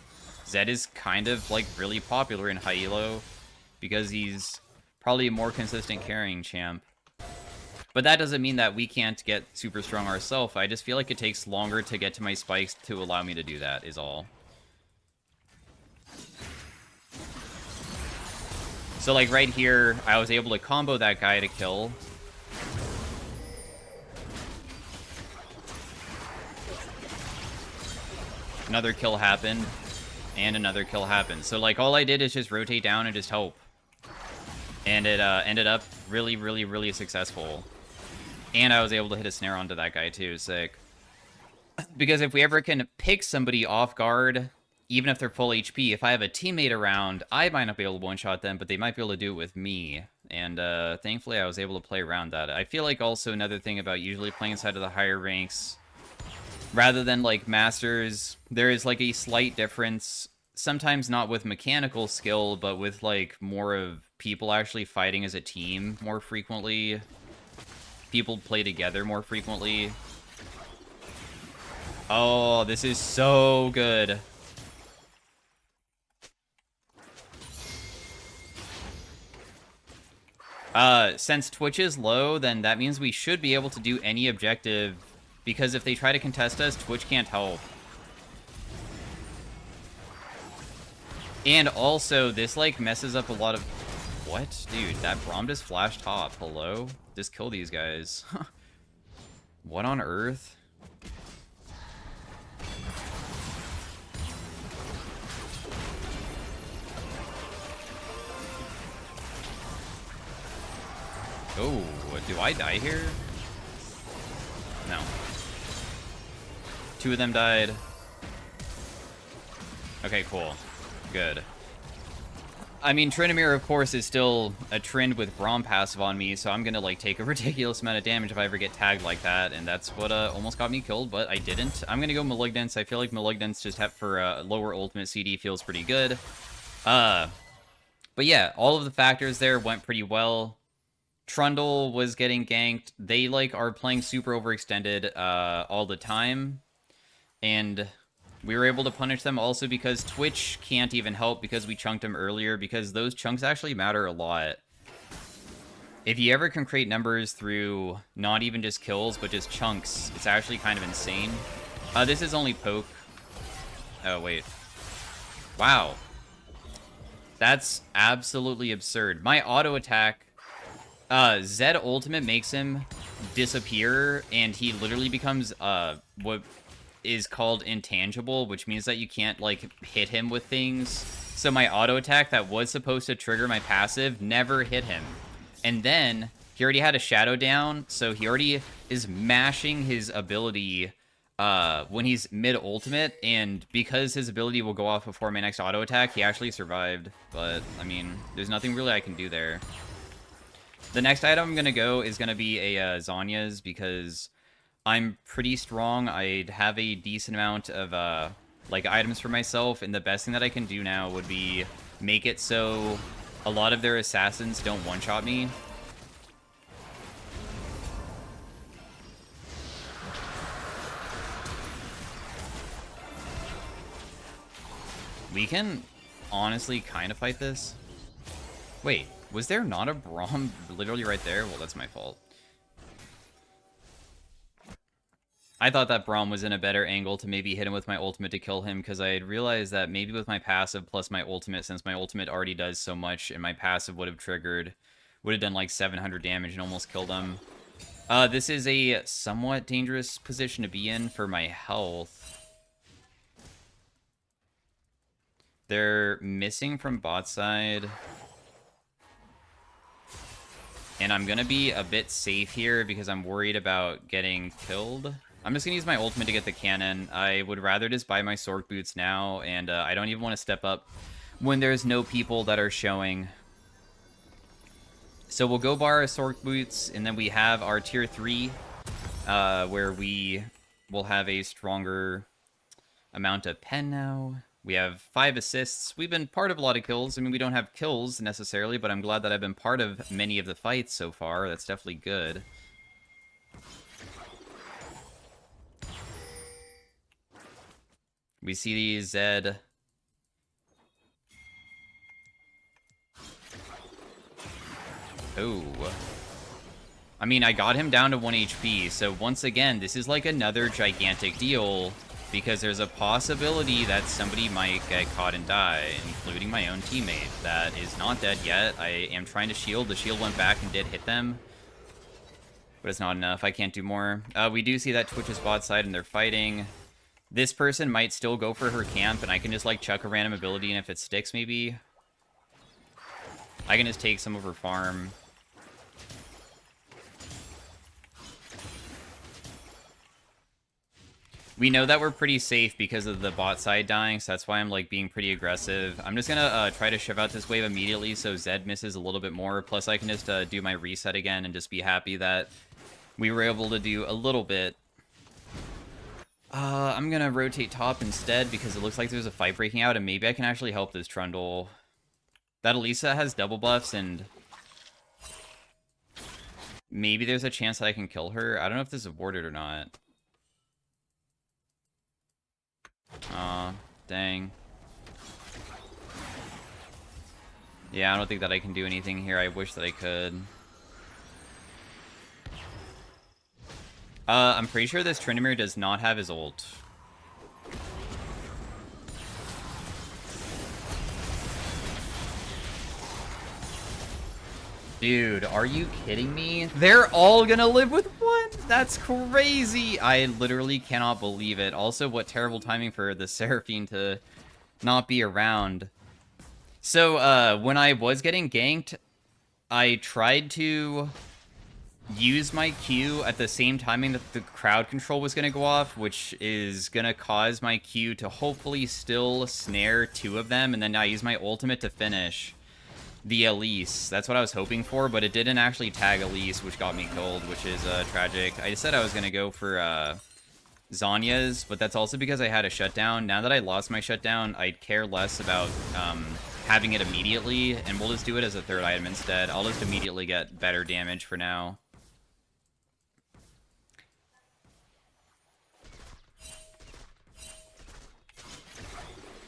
Speaker 1: Zed is kind of like really popular in high elo because he's probably a more consistent carrying champ. But that doesn't mean that we can't get super strong ourselves. I just feel like it takes longer to get to my spikes to allow me to do that, is all. So, like, right here, I was able to combo that guy to kill. Another kill happened. And another kill happened. So, like, all I did is just rotate down and just hope. And it ended up really, really, really successful. And I was able to hit a snare onto that guy too. Sick. Because if we ever can pick somebody off guard, even if they're full HP, if I have a teammate around, I might not be able to one-shot them, but they might be able to do it with me. And thankfully, I was able to play around that. I feel like also another thing about usually playing inside of the higher ranks, rather than like Masters, there is like a slight difference. Sometimes not with mechanical skill, but with like more of people actually fighting as a team more frequently. People play together more frequently. Oh, this is so good. Since Twitch is low, then that means we should be able to do any objective, because if they try to contest us, Twitch can't help. And also, this, like, messes up a lot of... What? Dude, that Braum just flashed top. Hello? Just kill these guys. What on earth? Oh, do I die here? No. 2 of them died. Okay, cool. Good. I mean, Tryndamere, of course, is still a trend with Braum passive on me, so I'm gonna, like, take a ridiculous amount of damage if I ever get tagged like that, and that's what almost got me killed, but I didn't. I'm gonna go Malignance. I feel like Malignance just for lower ultimate CD feels pretty good. But yeah, all of the factors there went pretty well. Trundle was getting ganked. They, like, are playing super overextended all the time, and we were able to punish them also because Twitch can't even help because we chunked them earlier, because those chunks actually matter a lot. If you ever can create numbers through not even just kills, but just chunks, it's actually kind of insane. This is only poke. Oh, wait. Wow. That's absolutely absurd. My auto attack, Zed ultimate makes him disappear, and he literally becomes, what is called intangible, which means that you can't, like, hit him with things. So my auto attack that was supposed to trigger my passive never hit him. And then he already had a shadow down, so he already is mashing his ability when he's mid-ultimate, and because his ability will go off before my next auto attack, he actually survived. But, I mean, there's nothing really I can do there. The next item I'm gonna go is gonna be a Zanya's, because I'm pretty strong. I have a decent amount of, like, items for myself, and the best thing that I can do now would be make it so a lot of their assassins don't one-shot me. We can honestly kind of fight this. Wait, was there not a Braum literally right there? Well, that's my fault. I thought that Braum was in a better angle to maybe hit him with my ultimate to kill him, because I had realized that maybe with my passive plus my ultimate, since my ultimate already does so much, and my passive would have triggered, would have done like 700 damage and almost killed him. This is a somewhat dangerous position to be in for my health. They're missing from bot side. And I'm gonna be a bit safe here because I'm worried about getting killed. I'm just gonna use my ultimate to get the cannon. I would rather just buy my Sork boots now, and I don't even want to step up when there's no people that are showing. So we'll go buy our Sork boots, and then we have our tier 3, where we will have a stronger amount of pen now. We have 5 assists. We've been part of a lot of kills. I mean, we don't have kills necessarily, but I'm glad that I've been part of many of the fights so far. That's definitely good. We see the Zed. Oh. I mean, I got him down to 1 HP, so once again, this is like another gigantic deal, because there's a possibility that somebody might get caught and die, including my own teammate that is not dead yet. I am trying to shield. The shield went back and did hit them, but it's not enough. I can't do more. We do see that Twitch is bot side and they're fighting. This person might still go for her camp, and I can just, like, chuck a random ability, and if it sticks, maybe I can just take some of her farm. We know that we're pretty safe because of the bot side dying, so that's why I'm, like, being pretty aggressive. I'm just gonna try to shove out this wave immediately so Zed misses a little bit more. Plus, I can just do my reset again and just be happy that we were able to do a little bit. I'm gonna rotate top instead because it looks like there's a fight breaking out, and maybe I can actually help this Trundle. That Elisa has double buffs, and maybe there's a chance that I can kill her. I don't know if this is warded or not. Aw, dang. Yeah, I don't think that I can do anything here. I wish that I could. I'm pretty sure this Tryndamere does not have his ult. Dude, are you kidding me? They're all gonna live with one? That's crazy! I literally cannot believe it. Also, what terrible timing for the Seraphine to not be around. So, when I was getting ganked, I tried to use my Q at the same timing that the crowd control was going to go off, which is going to cause my Q to hopefully still snare 2 of them, and then I use my ultimate to finish the Elise. That's what I was hoping for, but it didn't actually tag Elise, which got me killed, which is tragic. I said I was going to go for Zanya's, but that's also because I had a shutdown. Now that I lost my shutdown, I'd care less about having it immediately, and we'll just do it as a 3rd item instead. I'll just immediately get better damage for now.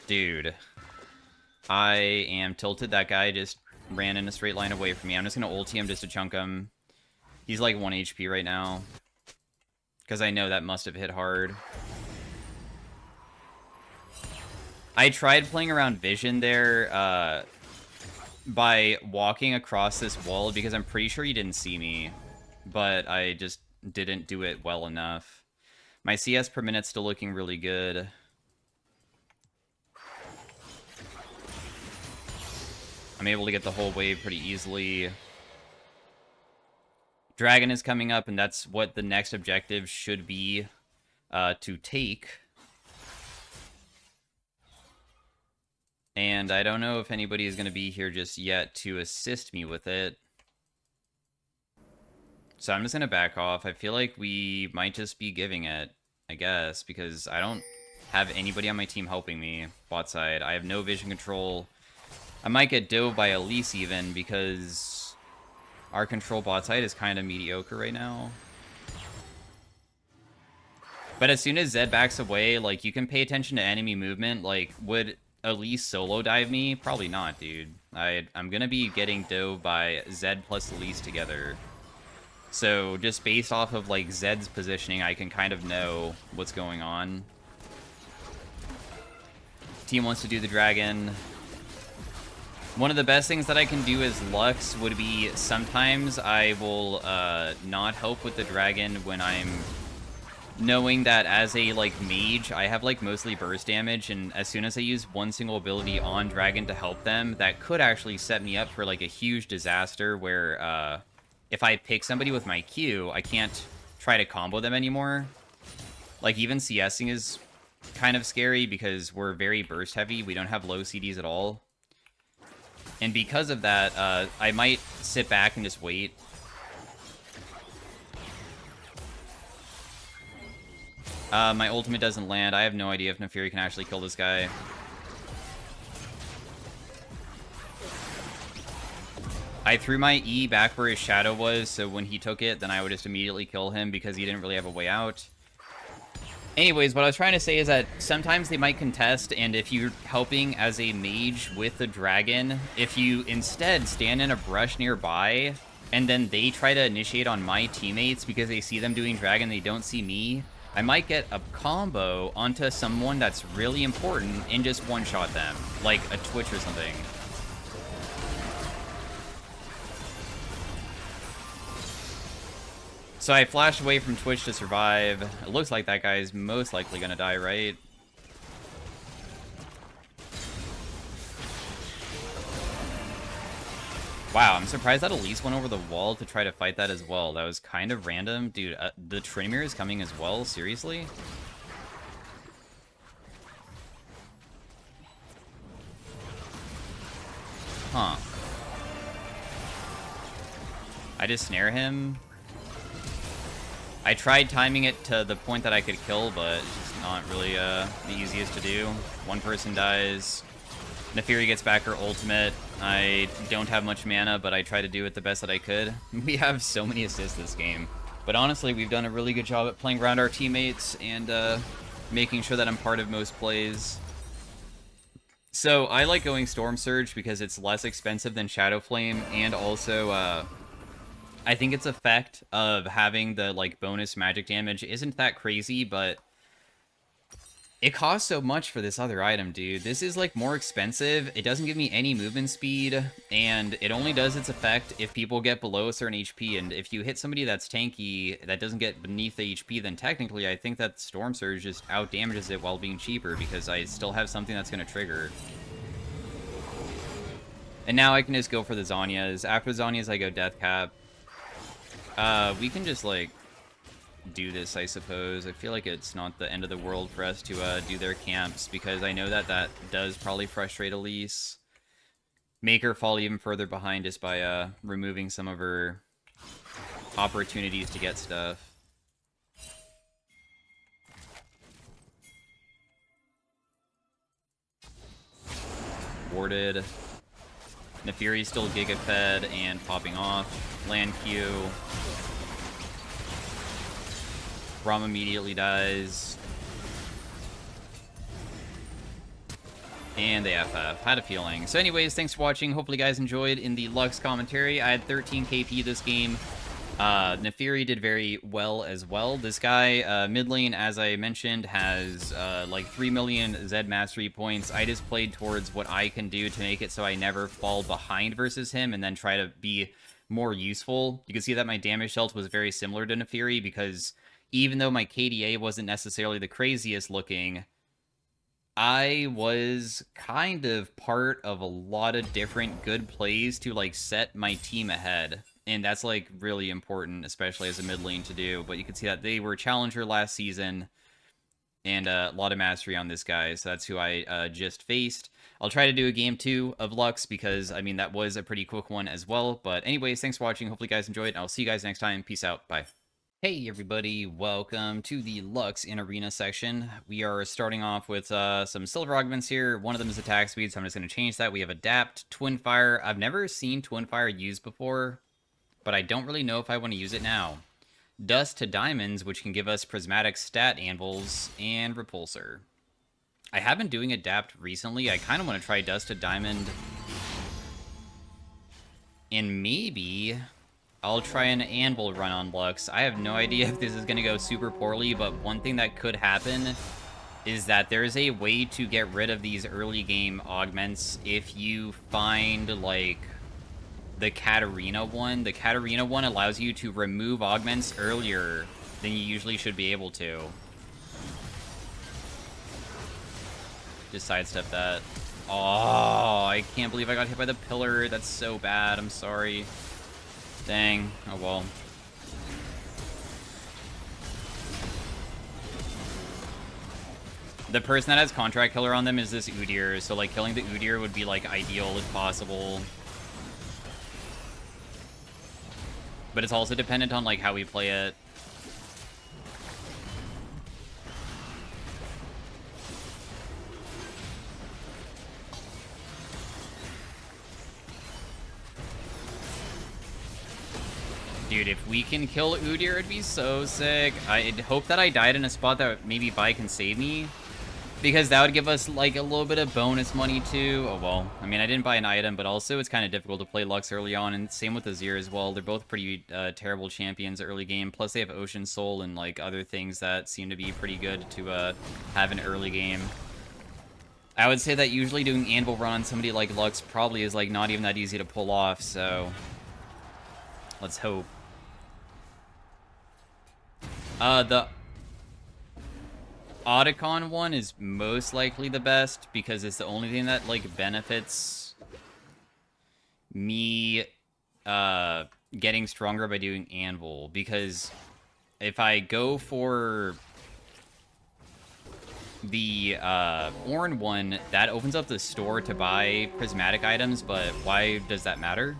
Speaker 1: Dude, I am tilted. That guy just ran in a straight line away from me. I'm just going to ulti him just to chunk him. He's like 1 HP right now. Because I know that must have hit hard. I tried playing around vision there by walking across this wall because I'm pretty sure he didn't see me. But I just didn't do it well enough. My CS per minute's still looking really good. I'm able to get the whole wave pretty easily. Dragon is coming up, and that's what the next objective should be to take. And I don't know if anybody is going to be here just yet to assist me with it. So I'm just going to back off. I feel like we might just be giving it, I guess, because I don't have anybody on my team helping me bot side. I have no vision control. I might get dove by Elise even, because our control bot side is kind of mediocre right now. But as soon as Zed backs away, like, you can pay attention to enemy movement. Like, would Elise solo dive me? Probably not, dude. I'm gonna be getting dove by Zed plus Elise together. So, just based off of, like, Zed's positioning, I can kind of know what's going on. Team wants to do the dragon. One of the best things that I can do as Lux would be sometimes I will not help with the dragon when I'm knowing that as a, like, mage, I have, like, mostly burst damage, and as soon as I use one single ability on dragon to help them, that could actually set me up for, like, a huge disaster where if I pick somebody with my Q, I can't try to combo them anymore. Like, even CSing is kind of scary because we're very burst heavy. We don't have low CDs at all. And because of that, I might sit back and just wait. My ultimate doesn't land. I have no idea if Neferi can actually kill this guy. I threw my E back where his shadow was, so when he took it, then I would just immediately kill him because he didn't really have a way out. Anyways, what I was trying to say is that sometimes they might contest, and if you're helping as a mage with the dragon, if you instead stand in a brush nearby, and then they try to initiate on my teammates because they see them doing dragon, they don't see me, I might get a combo onto someone that's really important and just one-shot them, like a Twitch or something. So I flashed away from Twitch to survive. It looks like that guy's most likely gonna die, right? Wow, I'm surprised that Elise went over the wall to try to fight that as well. That was kind of random. Dude, the Trinimir is coming as well? Seriously? Huh. I just snare him. I tried timing it to the point that I could kill, but it's just not really the easiest to do. One person dies. Neferi gets back her ultimate. I don't have much mana, but I tried to do it the best that I could. We have so many assists this game. But honestly, we've done a really good job at playing around our teammates and making sure that I'm part of most plays. So I like going Storm Surge because it's less expensive than Shadow Flame, and also I think its effect of having the, like, bonus magic damage isn't that crazy, but it costs so much for this other item, dude. This is, like, more expensive. It doesn't give me any movement speed, and it only does its effect if people get below a certain HP, and if you hit somebody that's tanky that doesn't get beneath the HP, then technically I think that Storm Surge just out-damages it while being cheaper, because I still have something that's going to trigger. And now I can just go for the Zanyas. After Zanyas, I go Death Cap. We can just, like, do this, I suppose. I feel like it's not the end of the world for us to do their camps, because I know that that does probably frustrate Elise. Make her fall even further behind just by removing some of her opportunities to get stuff. Warded. Nefiri's still Giga Fed and popping off. Land Q. Rom immediately dies. And they FF. Had a feeling. So anyways, thanks for watching. Hopefully you guys enjoyed in the Lux commentary. I had 13 KP this game. Nefiri did very well as well. This guy, mid lane, as I mentioned, has like 3 million Zed Mastery points. I just played towards what I can do to make it so I never fall behind versus him and then try to be more useful. You can see that my damage dealt was very similar to Nefiri because even though my KDA wasn't necessarily the craziest looking, I was kind of part of a lot of different good plays to, like, set my team ahead. And that's, like, really important, especially as a mid lane to do. But you can see that they were Challenger last season, and a lot of mastery on this guy. So that's who I just faced. I'll try to do a game 2 of Lux, because, I mean, that was a pretty quick one as well. But anyways, thanks for watching. Hopefully you guys enjoyed, and I'll see you guys next time. Peace out. Bye. Hey everybody, welcome to the Lux in Arena section. We are starting off with some silver augments here. One of them is attack speed, so I'm just going to change that. We have Adapt, Twin Fire. I've never seen Twin Fire used before, but I don't really know if I want to use it now. Dust to Diamonds, which can give us Prismatic Stat Anvils, and Repulsor. I have been doing Adapt recently. I kind of want to try Dust to Diamond, and maybe I'll try an Anvil run on Lux. I have no idea if this is going to go super poorly, but one thing that could happen is that there's a way to get rid of these early game augments if you find, like, the Katarina one. The Katarina one allows you to remove augments earlier than you usually should be able to. Just sidestep that. Oh, I can't believe I got hit by the pillar. That's so bad. I'm sorry. Dang. Oh well. The person that has Contract Killer on them is this Udyr, so, like, killing the Udyr would be, like, ideal if possible. But it's also dependent on, like, how we play it. Dude, if we can kill Udyr, it'd be so sick. I'd hope that I died in a spot that maybe Vi can save me, because that would give us, like, a little bit of bonus money, too. Oh, well. I mean, I didn't buy an item, but also it's kind of difficult to play Lux early on, and same with Azir as well. They're both pretty terrible champions early game, plus they have Ocean Soul and, like, other things that seem to be pretty good to have an early game. I would say that usually doing Anvil run on somebody like Lux probably is, like, not even that easy to pull off, so let's hope. The Otacon one is most likely the best, because it's the only thing that, like, benefits me getting stronger by doing Anvil. Because if I go for the Ornn one, that opens up the store to buy prismatic items, but why does that matter?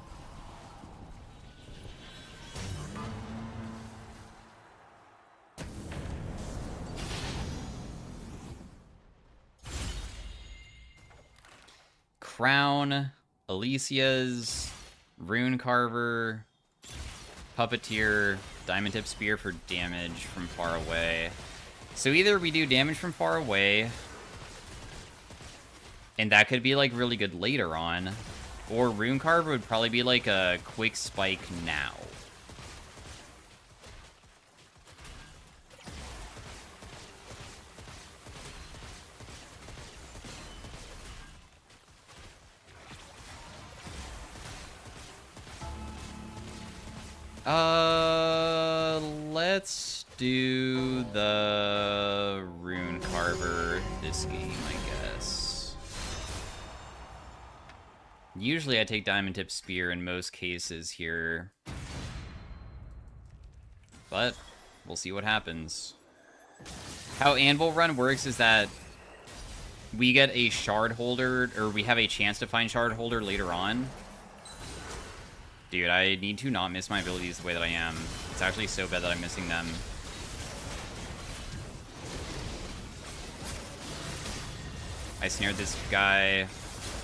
Speaker 1: Crown, Alicia's, Rune Carver, Puppeteer, Diamond Tip Spear for damage from far away. So either we do damage from far away, and that could be, like, really good later on, or Rune Carver would probably be, like, a quick spike now. Let's do the Rune Carver this game, I guess. Usually I take Diamond Tip Spear in most cases here. but we'll see what happens. How Anvil Run works is that we get a shard holder, or we have a chance to find shard holder later on. Dude, I need to not miss my abilities the way that I am. It's actually so bad that I'm missing them. I snared this guy.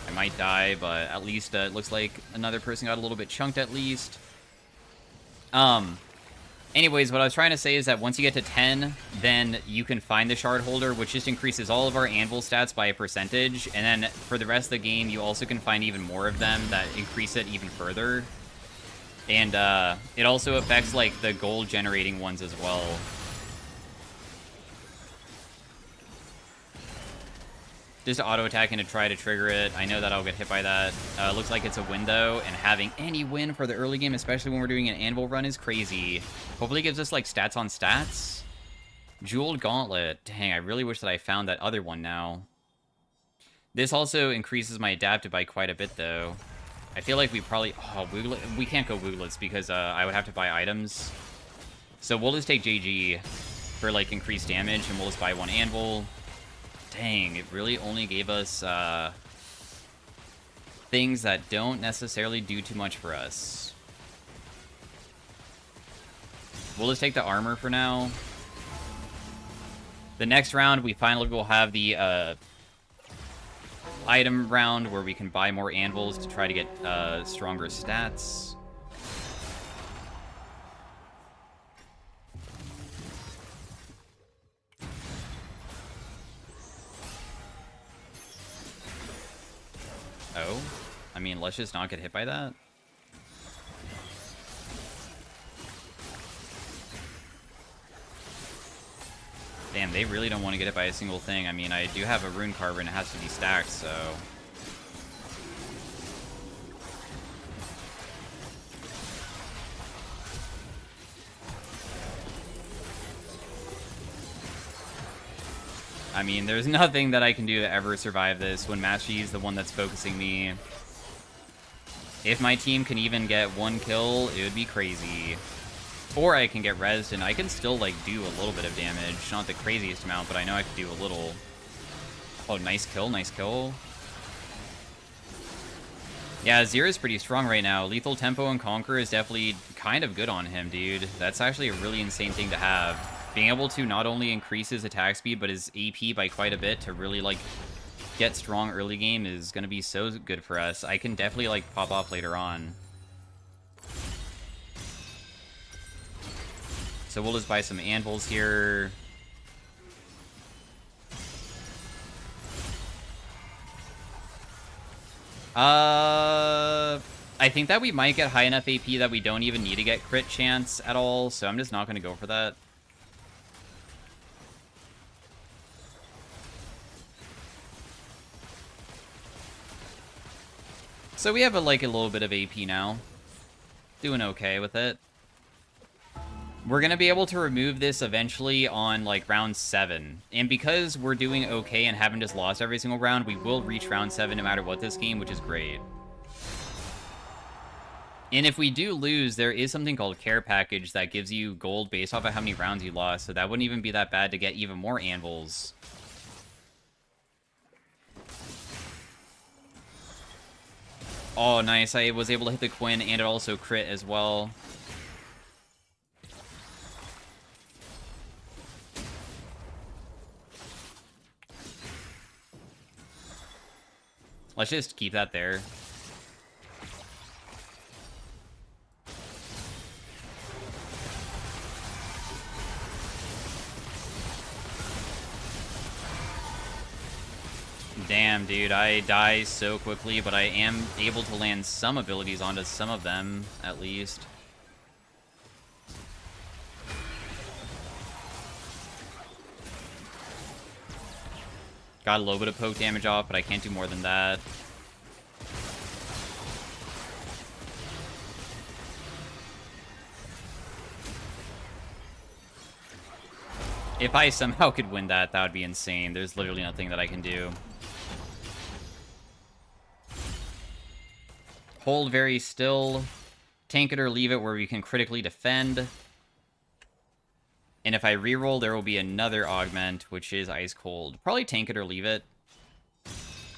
Speaker 1: I might die, but at least it looks like another person got a little bit chunked at least. Anyways, what I was trying to say is that once you get to 10, then you can find the shard holder, which just increases all of our anvil stats by a percentage. And then for the rest of the game, you also can find even more of them that increase it even further. And it also affects, like, the gold generating ones as well. Just auto-attacking to try to trigger it. I know that I'll get hit by that. Looks like it's a win, though, and having any win for the early game, especially when we're doing an anvil run, is crazy. Hopefully it gives us, like, stats on stats. Jeweled Gauntlet. Dang, I really wish that I found that other one now. This also increases my adaptive by quite a bit, though. I feel like we probably... Oh, we can't go Wooglets because I would have to buy items. So we'll just take JG for, like, increased damage, and we'll just buy one anvil. Dang, it really only gave us things that don't necessarily do too much for us. We'll just take the armor for now. The next round, we finally will have the item round where we can buy more anvils to try to get stronger stats. Oh, I mean, let's just not get hit by that. Damn, they really don't want to get hit by a single thing. I mean, I do have a rune carver and it has to be stacked, so... I mean, there's nothing that I can do to ever survive this when Master Yi is the one that's focusing me. If my team can even get one kill, it would be crazy. Or I can get rezzed, and I can still, like, do a little bit of damage. Not the craziest amount, but I know I can do a little. Oh, nice kill, nice kill. Yeah, Zera's pretty strong right now. Lethal Tempo and Conquer is definitely kind of good on him, dude. That's actually a really insane thing to have. Being able to not only increase his attack speed, but his AP by quite a bit to really, like, get strong early game is going to be so good for us. I can definitely, like, pop off later on. So we'll just buy some anvils here. I think that we might get high enough AP that we don't even need to get crit chance at all, so I'm just not going to go for that. So we have, a little bit of AP now. Doing okay with it. We're going to be able to remove this eventually on, like, round 7. And because we're doing okay and haven't just lost every single round, we will reach round 7 no matter what this game, which is great. And if we do lose, there is something called Care Package that gives you gold based off of how many rounds you lost, so that wouldn't even be that bad to get even more anvils. Oh, nice. I was able to hit the Quinn, and it also crit as well. Let's just keep that there. Damn, dude, I die so quickly, but I am able to land some abilities onto some of them, at least. Got a little bit of poke damage off, but I can't do more than that. If I somehow could win that, that would be insane. There's literally nothing that I can do. Hold very still. Tank it or leave it where we can critically defend. And if I reroll, there will be another augment, which is Ice Cold. Probably tank it or leave it,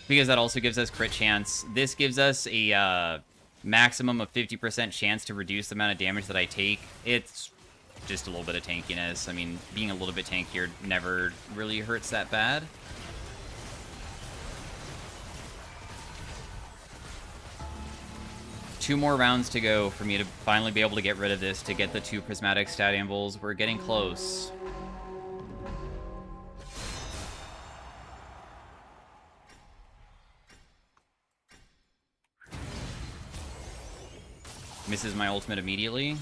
Speaker 1: because that also gives us crit chance. This gives us a maximum of 50% chance to reduce the amount of damage that I take. It's just a little bit of tankiness. I mean, being a little bit tankier never really hurts that bad. Two more rounds to go for me to finally be able to get rid of this, to get the 2 prismatic stat ambles. We're getting close. Misses my ultimate immediately.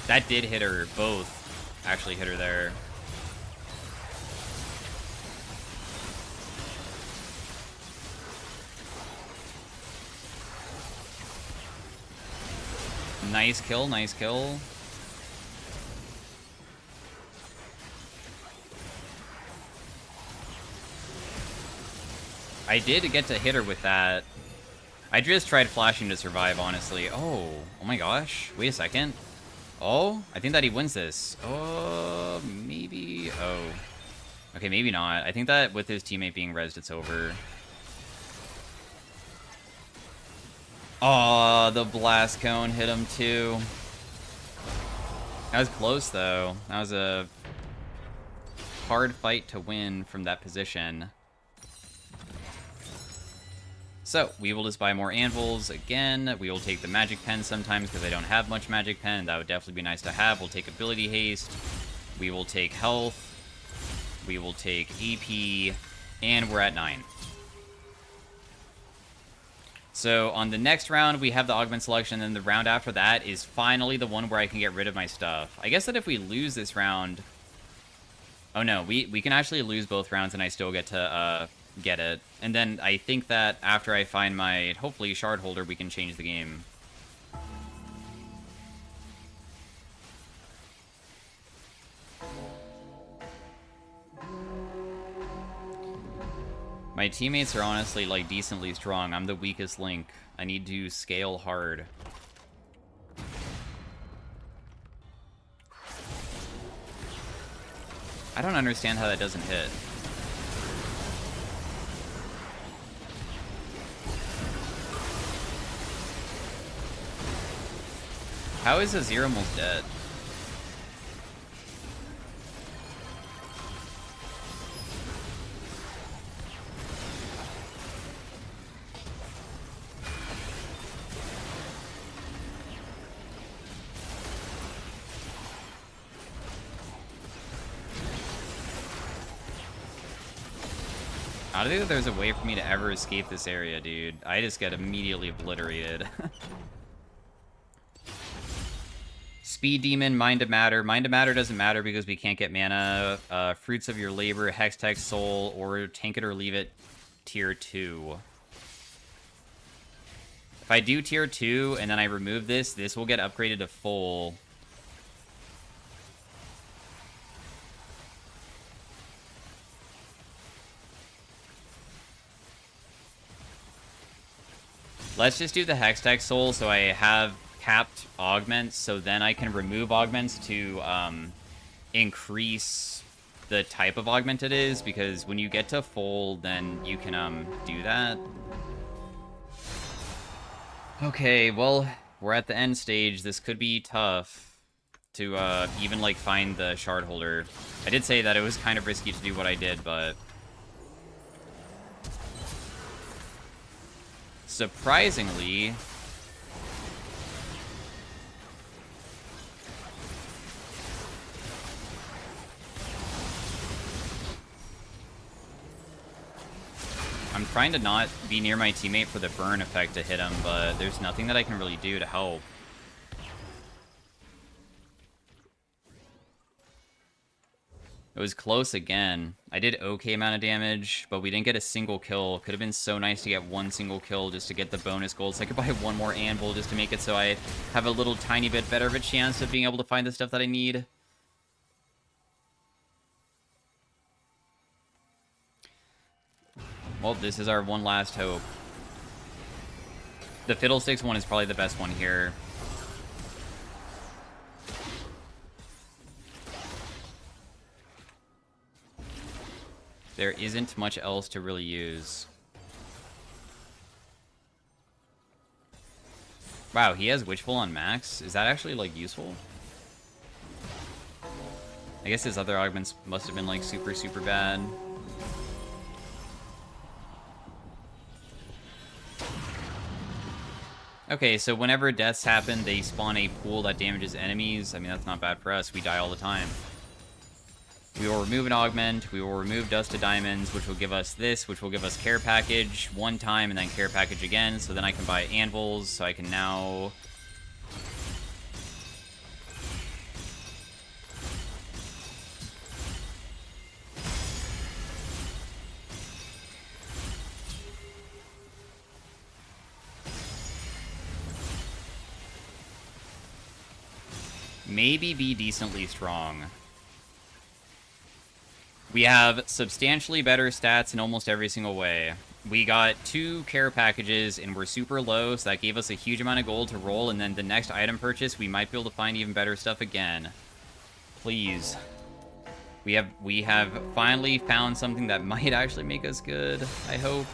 Speaker 1: That did hit her. Both actually hit her there. Nice kill, nice kill. I did get to hit her with that. I just tried flashing to survive, honestly. Oh my gosh. Wait a second. Oh, I think that he wins this. Oh, maybe. Oh. Okay, maybe not. I think that with his teammate being rezzed, it's over. Oh, the blast cone hit him too. That was close, though. That was a hard fight to win from that position. So, we will just buy more anvils again. We will take the magic pen sometimes because I don't have much magic pen. That would definitely be nice to have. We'll take ability haste. We will take health. We will take AP. And we're at 9. So, on the next round, we have the augment selection. And the round after that is finally the one where I can get rid of my stuff. I guess that if we lose this round... Oh no, we can actually lose both rounds and I still get to... get it. And then I think that after I find my, hopefully, shard holder, we can change the game. My teammates are honestly, like, decently strong. I'm the weakest link. I need to scale hard. I don't understand how that doesn't hit. How is Azir almost dead? I don't think that there's a way for me to ever escape this area, dude. I just get immediately obliterated. Speed Demon, Mind to Matter. Mind to Matter doesn't matter because we can't get mana. Fruits of Your Labor, Hextech Soul, or Tank It or Leave It, Tier 2. If I do Tier 2 and then I remove this, this will get upgraded to full. Let's just do the Hextech Soul so I have capped augments, so then I can remove augments to increase the type of augment it is, because when you get to full, then you can do that. Okay, well, we're at the end stage. This could be tough to even, like, find the shard holder. I did say that it was kind of risky to do what I did, but... surprisingly... I'm trying to not be near my teammate for the burn effect to hit him, but there's nothing that I can really do to help. It was close again. I did okay amount of damage, but we didn't get a single kill. Could have been so nice to get one single kill just to get the bonus gold, so I could buy one more anvil just to make it so I have a little tiny bit better of a chance of being able to find the stuff that I need. Well, this is our one last hope. The Fiddlesticks one is probably the best one here. There isn't much else to really use. Wow, he has Witchful on max? Is that actually, like, useful? I guess his other augments must have been, like, super, super bad. Okay, so whenever deaths happen, they spawn a pool that damages enemies. I mean, that's not bad for us. We die all the time. We will remove an augment. We will remove Dust to Diamonds, which will give us this, which will give us Care Package one time, and then Care Package again. So then I can buy Anvils, so I can now... maybe be decently strong. We have substantially better stats in almost every single way. We got 2 care packages, and we're super low, so that gave us a huge amount of gold to roll, and then the next item purchase, we might be able to find even better stuff again. Please. We have finally found something that might actually make us good, I hope.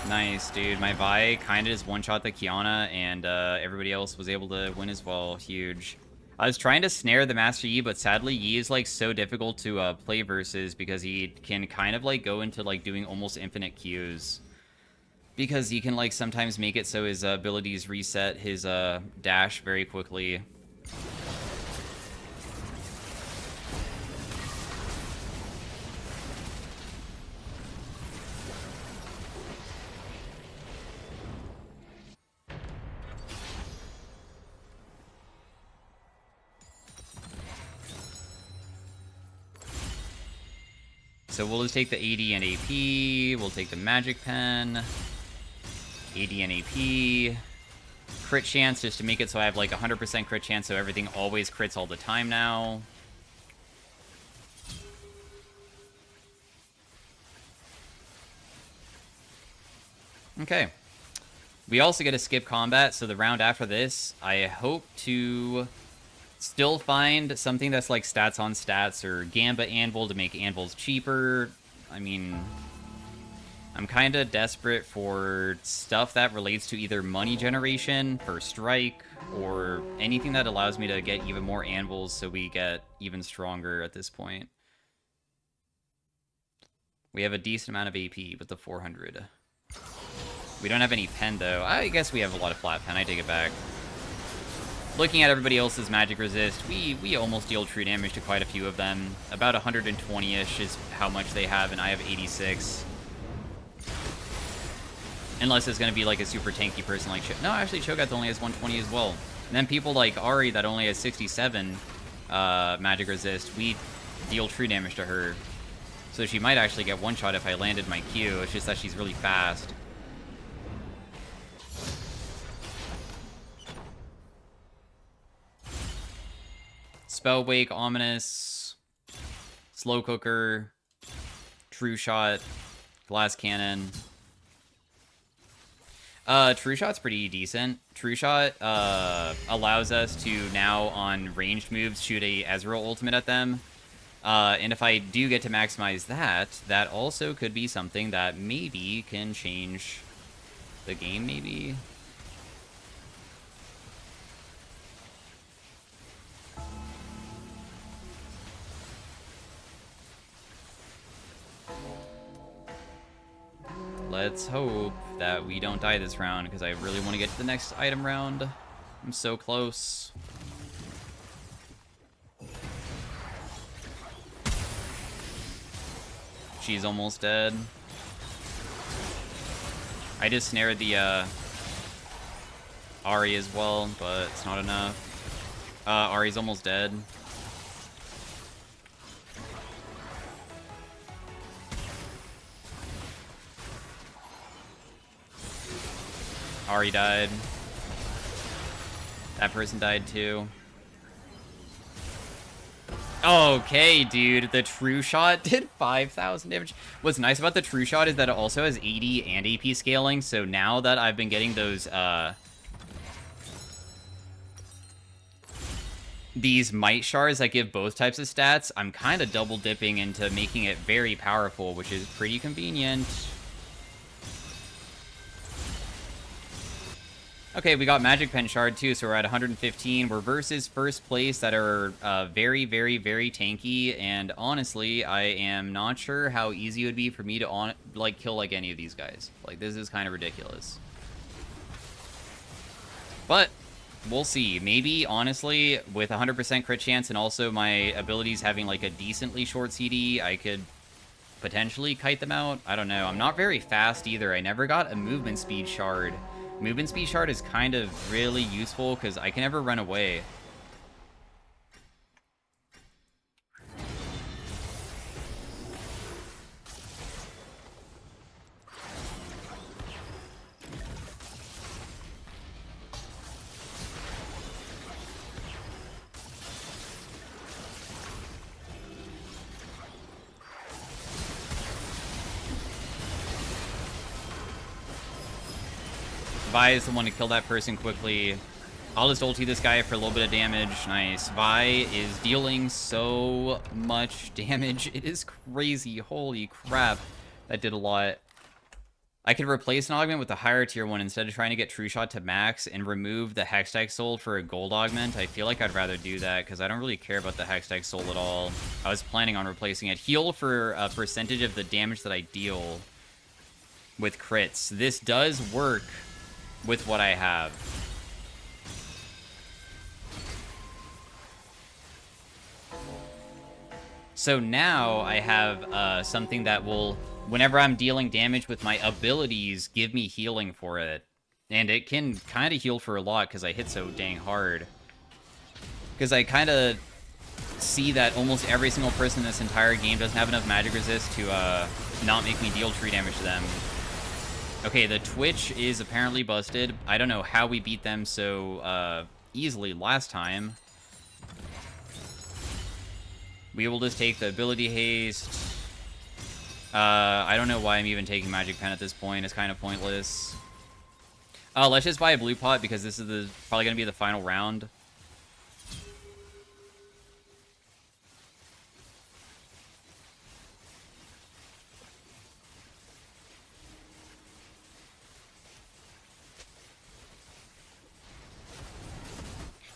Speaker 1: Nice, dude. My Vi kind of just one-shot the Kiana, and everybody else was able to win as well. Huge. I was trying to snare the Master Yi, but sadly Yi is, like, so difficult to play versus because he can kind of, like, go into, like, doing almost infinite Qs. Because he can, like, sometimes make it so his abilities reset his dash very quickly. So we'll just take the AD and AP, we'll take the Magic Pen, AD and AP, crit chance just to make it so I have like 100% crit chance so everything always crits all the time now. Okay. We also get to skip combat, so the round after this, I hope to still find something that's like stats on stats or Gamba Anvil to make Anvils cheaper. I mean, I'm kind of desperate for stuff that relates to either money generation for Strike or anything that allows me to get even more Anvils so we get even stronger at this point. We have a decent amount of AP with the 400. We don't have any pen, though. I guess we have a lot of flat pen. I take it back. Looking at everybody else's magic resist, we almost deal true damage to quite a few of them. About 120-ish is how much they have, and I have 86. Unless it's going to be like a super tanky person like No, actually, Cho'Gath only has 120 as well. And then people like Ari that only has 67 magic resist, we deal true damage to her. So she might actually get one-shot if I landed my Q. It's just that she's really fast. Spell Wake, Ominous, Slow Cooker, True Shot, Glass Cannon. True Shot's pretty decent. True Shot allows us to now, on ranged moves, shoot a Ezreal ultimate at them. And if I do get to maximize that, that also could be something that maybe can change the game, maybe. Let's hope that we don't die this round, because I really want to get to the next item round. I'm so close. She's almost dead. I just snared the Ari as well, but it's not enough. Ari's almost dead. Ari died. That person died too. Okay, dude, the true shot did 5,000 damage. What's nice about the true shot is that it also has 80 and AP scaling, so now that I've been getting those, these might shards that give both types of stats, I'm kind of double dipping into making it very powerful, which is pretty convenient. Okay, we got Magic Pen Shard too, so we're at 115. We're versus first place that are very, very, very tanky, and honestly, I am not sure how easy it would be for me to kill like any of these guys. Like, this is kind of ridiculous. But we'll see. Maybe, honestly, with 100% crit chance and also my abilities having like a decently short CD, I could potentially kite them out. I don't know. I'm not very fast either. I never got a movement speed shard. Movement speed shard is kind of really useful because I can never run away. Vi is the one to kill that person quickly. I'll just ulti this guy for a little bit of damage. Nice. Vi is dealing so much damage. It is crazy. Holy crap. That did a lot. I could replace an augment with a higher tier one instead of trying to get True Shot to max and remove the Hextech Soul for a gold augment. I feel like I'd rather do that because I don't really care about the Hextech Soul at all. I was planning on replacing it. Heal for a percentage of the damage that I deal with crits. This does work with what I have. So now I have something that will, whenever I'm dealing damage with my abilities, give me healing for it. And it can kind of heal for a lot because I hit so dang hard. Because I kind of see that almost every single person in this entire game doesn't have enough magic resist to not make me deal tree damage to them. Okay, the Twitch is apparently busted. I don't know how we beat them so easily last time. We will just take the ability haste. I don't know why I'm even taking Magic Pen at this point. It's kind of pointless. Let's just buy a blue pot because this is probably going to be the final round.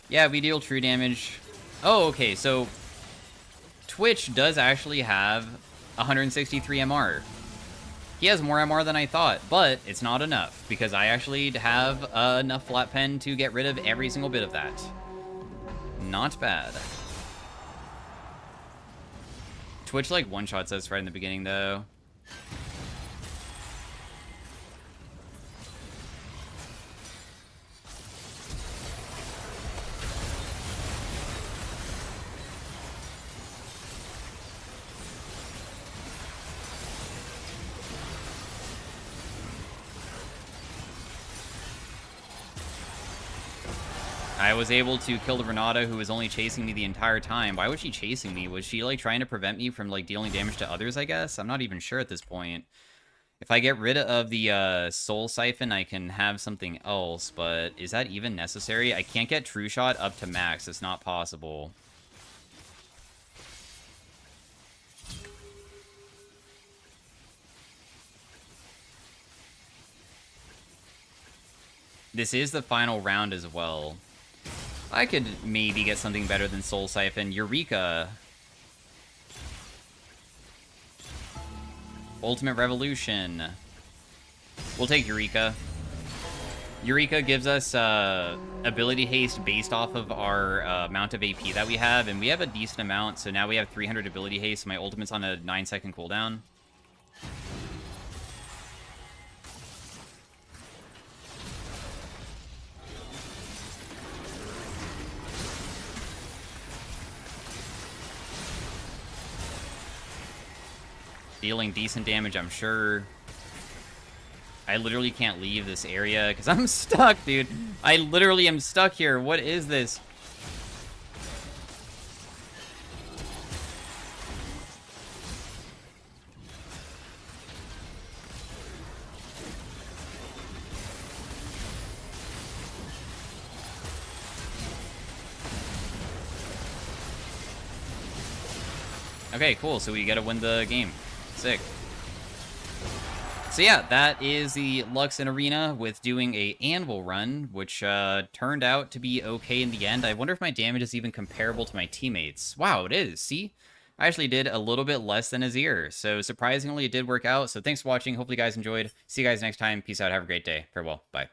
Speaker 1: Yeah, we deal true damage. Oh, okay, so Twitch does actually have 163 MR. He has more MR than I thought, but it's not enough because I actually have enough flat pen to get rid of every single bit of that. Not bad. Twitch like one-shots us right in the beginning though. I was able to kill the Renata, who was only chasing me the entire time. Why was she chasing me? Was she, like, trying to prevent me from, like, dealing damage to others, I guess? I'm not even sure at this point. If I get rid of the Soul Siphon, I can have something else, but is that even necessary? I can't get True Shot up to max. It's not possible. This is the final round as well. I could maybe get something better than Soul Siphon. Eureka. Ultimate Revolution. We'll take Eureka. Eureka gives us ability haste based off of our amount of AP that we have, and we have a decent amount, so now we have 300 ability haste. My ultimate's on a 9-second cooldown. Dealing decent damage, I'm sure. I literally can't leave this area because I'm stuck, dude. I literally am stuck here. What is this? Okay, cool. So we got to win the game. Sick. So yeah, that is the Lux in Arena with doing a Anvil run, which turned out to be okay in the end. I wonder if my damage is even comparable to my teammates. Wow, it is. See? I actually did a little bit less than Azir, so surprisingly it did work out. So thanks for watching. Hopefully you guys enjoyed. See you guys next time. Peace out. Have a great day. Farewell. Bye.